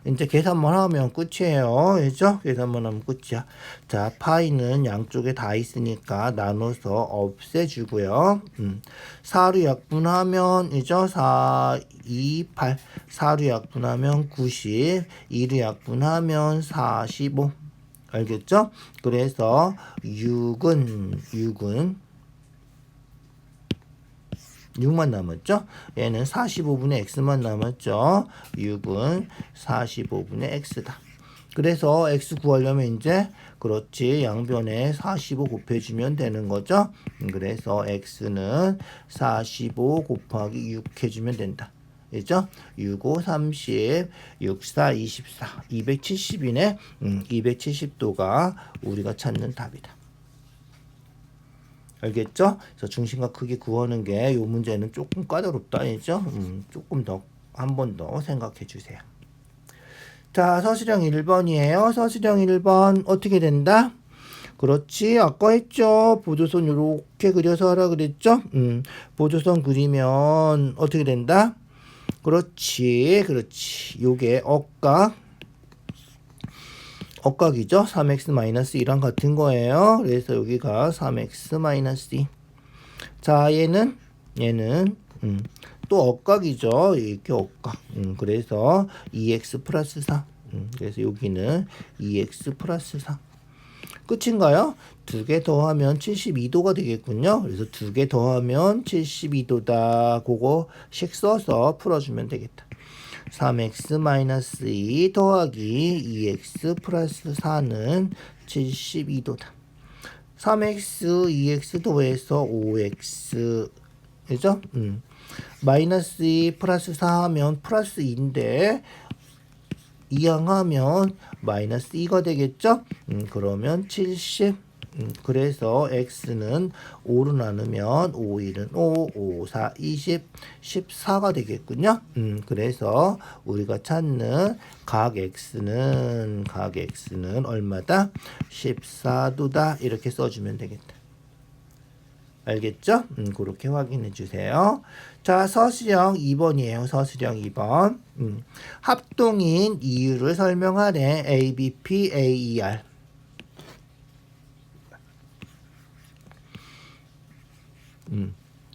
이제 계산만 하면 끝이에요. 그죠? 계산만 하면 끝이야. 자, 파이는 양쪽에 다 있으니까 나눠서 없애주고요. 4로 약분하면, 그죠? 4, 2, 8. 4로 약분하면 90. 2로 약분하면 45. 알겠죠? 그래서 6만 남았죠? 얘는 45분의 x만 남았죠? 6은 45분의 x다. 그래서 x 구하려면 이제 그렇지 양변에 45 곱해주면 되는 거죠? 그래서 x는 45 곱하기 6 해주면 된다. 그죠? 6, 5, 30, 6, 4, 24, 270이네. 270도가 우리가 찾는 답이다. 알겠죠? 그래서 중심과 크기 구하는 게 이 문제는 조금 까다롭다. 아니죠? 조금 더 한 번 더 생각해 주세요. 자, 서술형 1번이에요. 서술형 1번 어떻게 된다? 그렇지. 아까 했죠. 보조선 이렇게 그려서 하라 그랬죠? 보조선 그리면 어떻게 된다? 그렇지. 그렇지. 요게 억각이죠. 3x-2랑 같은 거예요. 그래서 여기가 3x-2. 자, 얘는 또 억각이죠. 이렇게 억각. 그래서 2x 플러스 4. 그래서 여기는 2x 플러스 4. 끝인가요? 2개 더하면 72도가 되겠군요. 그래서 2개 더하면 72도다. 그거씩 써서 풀어주면 되겠다. 3x-2 더하기 2x 플러스 4는 72도다. 3x, 2x 더해서 5x. 그죠? 마이너스 2 플러스 4 하면 플러스 2인데 이항하면 마이너스 2가 되겠죠? 그러면 70. 그래서 x는 5로 나누면 5, 1은 5, 5, 4, 20, 14가 되겠군요. 그래서 우리가 찾는 각 x는 얼마다? 14도다. 이렇게 써주면 되겠다. 알겠죠? 그렇게 확인해 주세요. 자, 서술형 2번이에요. 서술형 2번. 합동인 이유를 설명하래. ABP, AER.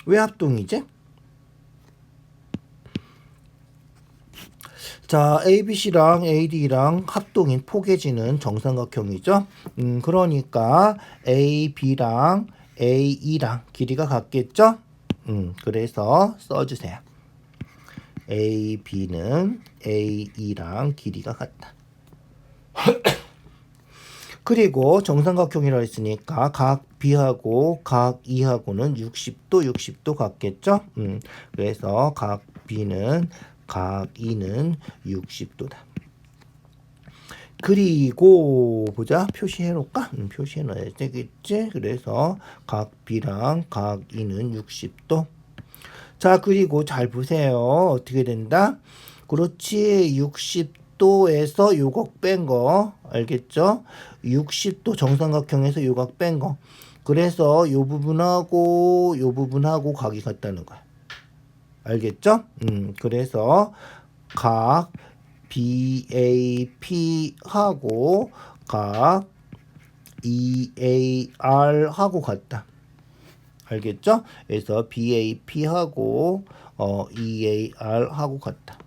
왜 합동이지? 자, ABC랑 AD랑 합동인 포개지는 정삼각형이죠. 그러니까 AB랑 AE랑 길이가 같겠죠? 그래서 써주세요. AB는 AE랑 길이가 같다. 그리고 정삼각형이라 했으니까 각 B하고 각 E하고는 60도 같겠죠? 그래서 각 B는 각 E는 60도다. 그리고 보자. 표시해 놓을까? 표시해 놔야 되겠지? 그래서 각 B랑 각 E는 60도. 자, 그리고 잘 보세요. 어떻게 된다? 그렇지. 60도에서 요각 뺀 거. 알겠죠? 60도 정삼각형에서 요각 뺀 거. 그래서 요 부분하고 요 부분하고 각이 같다는 거야. 알겠죠? 그래서 각 BAP하고 각 EAR하고 같다. 알겠죠? 그래서 BAP하고 EAR하고 같다.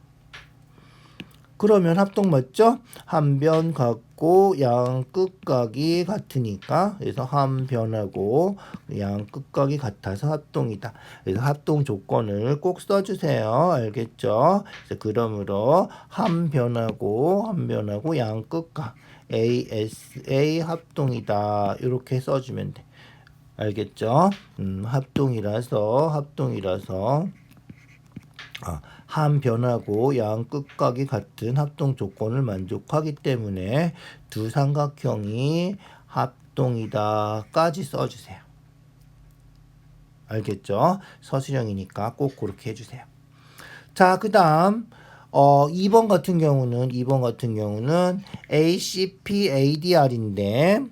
그러면 합동 맞죠? 한 변 같고 양 끝각이 같으니까 그래서 한 변하고 양 끝각이 같아서 합동이다. 그래서 합동 조건을 꼭 써주세요. 알겠죠? 그래서 그러므로 한 변하고 양 끝각 ASA 합동이다. 이렇게 써주면 돼. 알겠죠? 합동이라서 한 변하고 양 끝각이 같은 합동 조건을 만족하기 때문에 두 삼각형이 합동이다까지 써주세요. 알겠죠? 서술형이니까 꼭 그렇게 해주세요. 자, 그 다음 2번 같은 경우는 ACP, ADR인데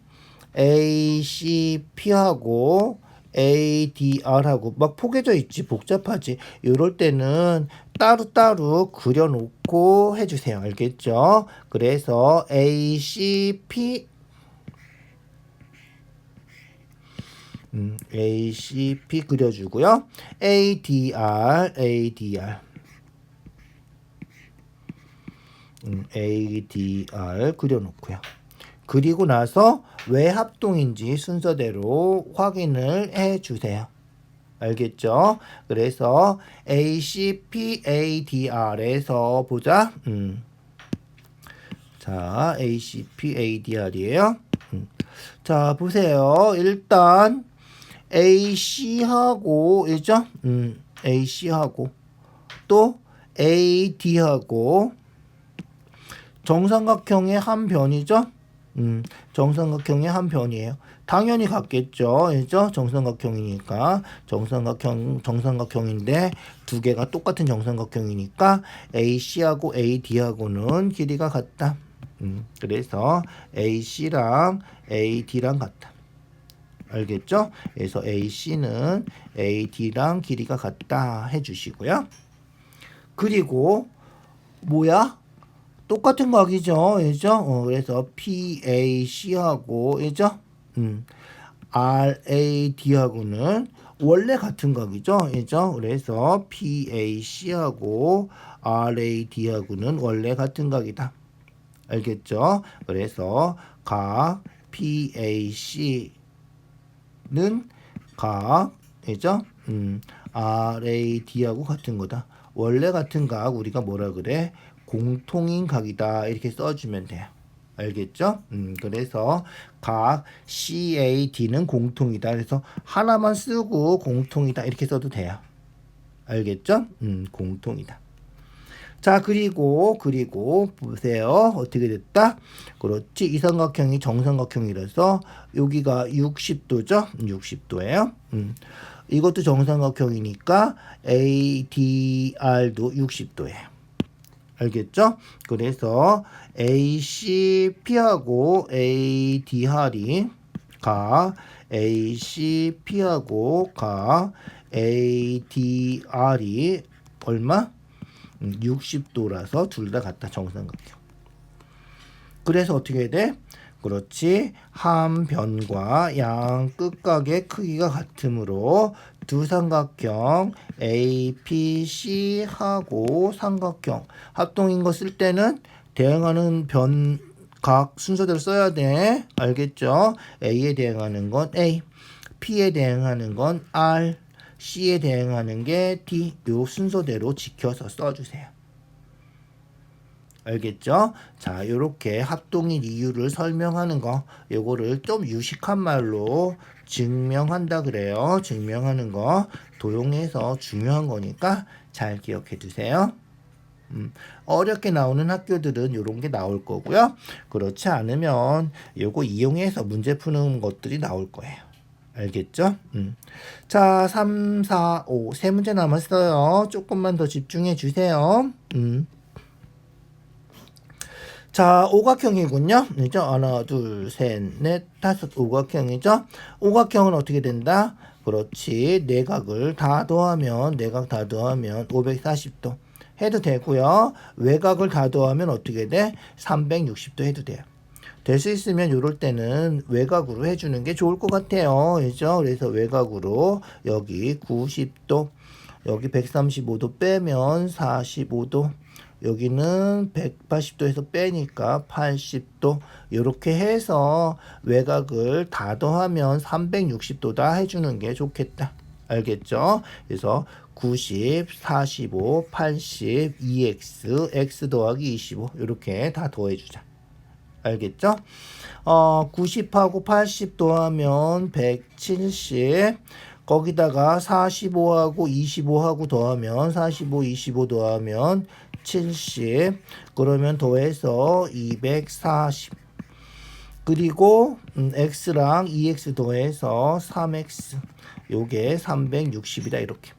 ACP하고 ADR하고 막 포개져 있지. 복잡하지. 이럴 때는 따로따로 그려놓고 해주세요. 알겠죠? 그래서 ACP 그려주고요. ADR 그려놓고요. 그리고 나서 왜 합동인지 순서대로 확인을 해주세요. 알겠죠? 그래서 ACP, ADR에서 보자. 자, ACP, ADR이에요. 자, 보세요. 일단 AC하고, 있죠? AC하고 또 AD하고 정삼각형의 한 변이죠. 정삼각형의 한 변이에요. 당연히 같겠죠. 그죠? 정삼각형이니까 정삼각형인데 두 개가 똑같은 정삼각형이니까 AC하고 AD하고는 길이가 같다. 그래서 AC랑 AD랑 같다. 알겠죠? 그래서 AC는 AD랑 길이가 같다 해주시고요. 그리고 뭐야? 똑같은 각이죠. 그죠? 그래서 PAC하고 그죠? RAD하고는 원래 같은 각이죠. 그죠? 그래서 PAC하고 RAD하고는 원래 같은 각이다. 알겠죠? 그래서 각 PAC는 각 그죠? RAD하고 같은 거다. 원래 같은 각 우리가 뭐라 그래? 공통인 각이다. 이렇게 써주면 돼요. 알겠죠? 그래서 각 CAD는 공통이다. 그래서 하나만 쓰고 공통이다. 이렇게 써도 돼요. 알겠죠? 공통이다. 자, 그리고 보세요. 어떻게 됐다? 그렇지. 이 삼각형이 정삼각형이라서 여기가 60도죠? 60도예요. 이것도 정삼각형이니까 ADR도 60도예요. 알겠죠? 그래서 ACP하고 ADR이 각 ACP하고 각 ADR이 얼마? 60도라서 둘 다 같다. 정삼각형. 그래서 어떻게 돼? 그렇지. 한 변과 양 끝각의 크기가 같으므로 두 삼각형 APC하고 삼각형 합동인 거 쓸 때는 대응하는 변각 순서대로 써야 돼. 알겠죠? A에 대응하는 건 A, P에 대응하는 건 R, C에 대응하는 게 D. 요 순서대로 지켜서 써주세요. 알겠죠? 자, 요렇게 합동일 이유를 설명하는 거, 요거를 좀 유식한 말로 증명한다 그래요. 증명하는 거 도용해서 중요한 거니까 잘 기억해 두세요. 어렵게 나오는 학교들은 요런 게 나올 거고요. 그렇지 않으면 요거 이용해서 문제 푸는 것들이 나올 거예요. 알겠죠? 자, 3, 4, 5. 세 문제 남았어요. 조금만 더 집중해 주세요. 자, 오각형이군요. 그죠? 하나, 둘, 셋, 넷, 다섯. 오각형이죠? 오각형은 어떻게 된다? 그렇지. 내각을 다 더하면, 내각 다 더하면 540도 해도 되고요. 외곽을 다 더하면 어떻게 돼? 360도 해도 돼요. 될 수 있으면 이럴 때는 외곽으로 해주는 게 좋을 것 같아요. 그죠? 그래서 외곽으로 여기 90도, 여기 135도 빼면 45도, 여기는 180도에서 빼니까 80도 이렇게 해서 외곽을 다 더하면 360도다 해주는 게 좋겠다. 알겠죠? 그래서 90, 45, 80, 2x, x 더하기 25 이렇게 다 더해주자. 알겠죠? 90하고 80 더하면 170, 거기다가 45하고 25하고 더하면 45, 25 더하면 70, 그러면 더해서 240, 그리고 x랑 2x 더해서 3x, 요게 360이다. 이렇게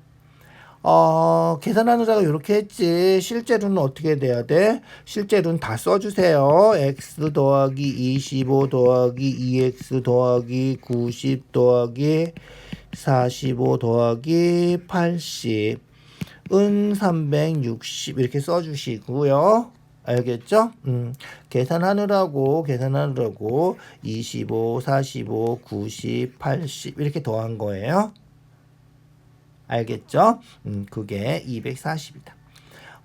계산하느라고 이렇게 했지. 실제로는 어떻게 돼야 돼? 실제로는 다 써주세요. x 더하기 25 더하기 2x 더하기 90 더하기 45 더하기 80 은 360 이렇게 써주시고요. 알겠죠? 계산하느라고 25, 45, 90, 80 이렇게 더한 거예요. 알겠죠? 그게 240이다.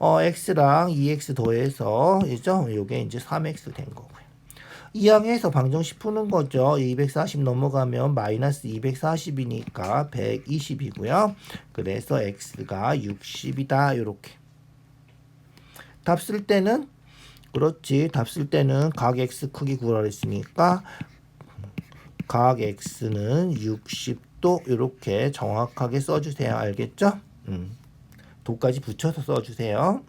x랑 2x 더해서 이죠? 요게 이제 3x 된 거고요. 이항에서 방정식 푸는 거죠. 240 넘어가면 마이너스 240이니까 120이고요. 그래서 x가 60이다. 요렇게. 답 쓸 때는 그렇지. 답 쓸 때는 각 x 크기 구하라 했으니까 각 x는 60도 이렇게 정확하게 써주세요. 알겠죠? 도까지 붙여서 써주세요.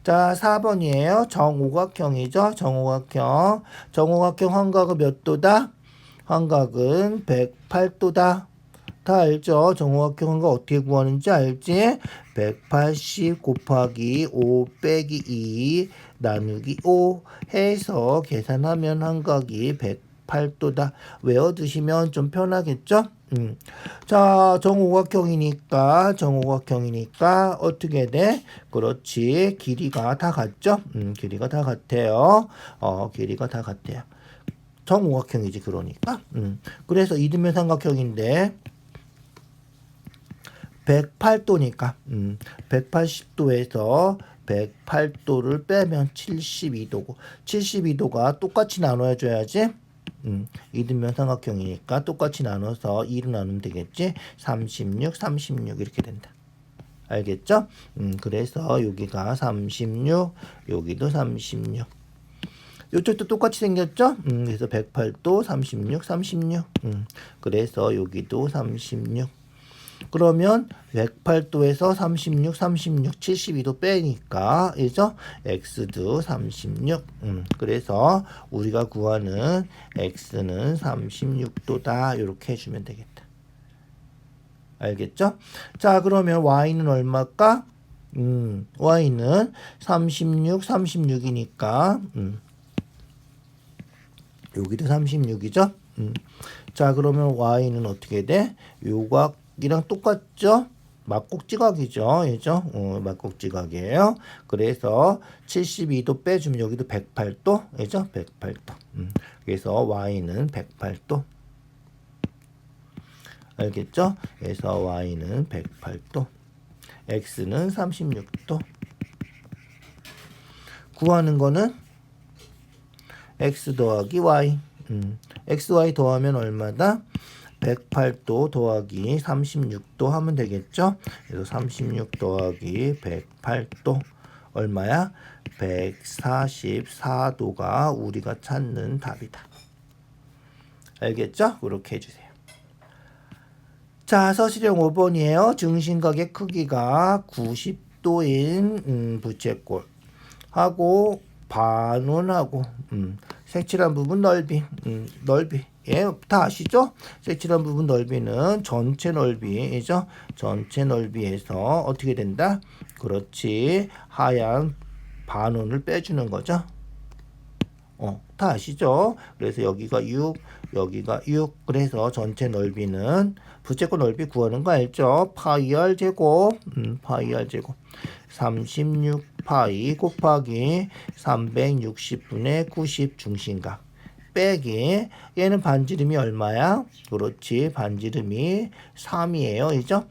자, 4번이에요. 정오각형이죠. 정오각형. 정오각형 환각은 몇 도다? 환각은 108도다. 다 알죠? 정오각형 환각 어떻게 구하는지 알지? 180 곱하기 5 빼기 2 나누기 5 해서 계산하면 환각이 108도다. 외워두시면 좀 편하겠죠? 자, 정오각형이니까 어떻게 돼? 그렇지. 길이가 다 같죠? 길이가 다 같아요. 길이가 다 같아요. 정오각형이지, 그러니까. 그래서 이등변 삼각형인데 108도니까 180도에서 108도를 빼면 72도고 72도가 똑같이 나눠줘야지. 이등변 삼각형이니까 똑같이 나눠서 2로 나누면 되겠지. 36 이렇게 된다. 알겠죠? 그래서 여기가 36, 여기도 36. 이쪽도 똑같이 생겼죠? 그래서 108도 36. 그래서 여기도 36. 그러면 108도에서 36, 72도 빼니까, 그죠? x도 36. 그래서 우리가 구하는 x는 36도다. 이렇게 해주면 되겠다. 알겠죠? 자, 그러면 y는 얼마일까? y는 36이니까, 여기도 36이죠? 자, 그러면 y는 어떻게 돼? 요각이랑 똑같죠? 막곡지각이죠. 그죠? 막곡지각이에요. 그래서 72도 빼주면 여기도 108도. 그죠? 108도. 그래서 y는 108도. 알겠죠? 그래서 y는 108도. x는 36도. 구하는 거는 x 더하기 y. xy 더하면 얼마다? 108도 더하기 36도 하면 되겠죠? 그래서 36 더하기 108도 얼마야? 144도가 우리가 찾는 답이다. 알겠죠? 그렇게 해주세요. 자, 서술형 5번이에요. 중심각의 크기가 90도인 부채꼴 하고 반원하고 색칠한 부분 넓이 예, 다 아시죠? 색칠한 부분 넓이는 전체 넓이죠. 전체 넓이에서 어떻게 된다? 그렇지. 하얀 반원을 빼주는 거죠. 다 아시죠? 그래서 여기가 6, 여기가 6. 그래서 전체 넓이는 부채꼴 넓이 구하는 거 알죠? 파이 r 제곱, 파이 r 제곱. 36 파이 곱하기 360분의 90 중심각. 빼기 얘는 반지름이 얼마야? 그렇지. 반지름이 3이에요. 그죠?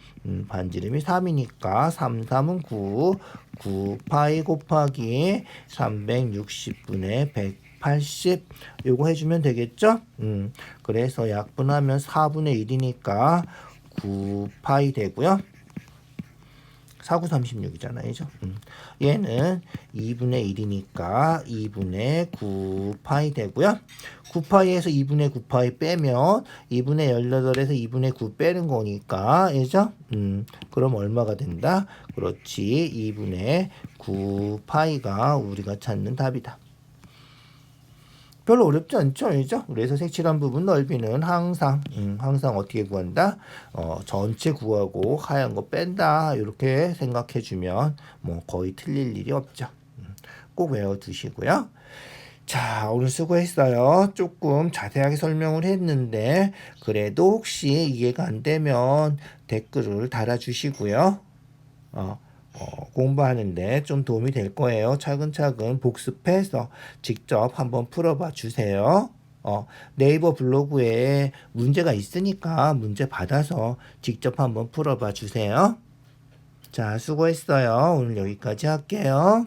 반지름이 3이니까 3, 3은 9. 9 파이 곱하기 360분의 180. 요거 해주면 되겠죠? 그래서 약분하면 4분의 1이니까 9 파이 되고요. 4, 9, 36이잖아요. 그죠? 얘는 2분의 1이니까 2분의 9파이 되고요. 9파이에서 2분의 9파이 빼면 2분의 18에서 2분의 9 빼는 거니까, 그죠? 그럼 얼마가 된다? 그렇지. 2분의 9파이가 우리가 찾는 답이다. 별로 어렵지 않죠, 그죠? 그래서 색칠한 부분 넓이는 항상 어떻게 구한다? 전체 구하고 하얀 거 뺀다. 이렇게 생각해주면 뭐 거의 틀릴 일이 없죠. 꼭 외워두시고요. 자, 오늘 수고했어요. 조금 자세하게 설명을 했는데 그래도 혹시 이해가 안 되면 댓글을 달아주시고요. 공부하는데 좀 도움이 될 거예요. 차근차근 복습해서 직접 한번 풀어봐 주세요. 네이버 블로그에 문제가 있으니까 문제 받아서 직접 한번 풀어봐 주세요. 자, 수고했어요. 오늘 여기까지 할게요.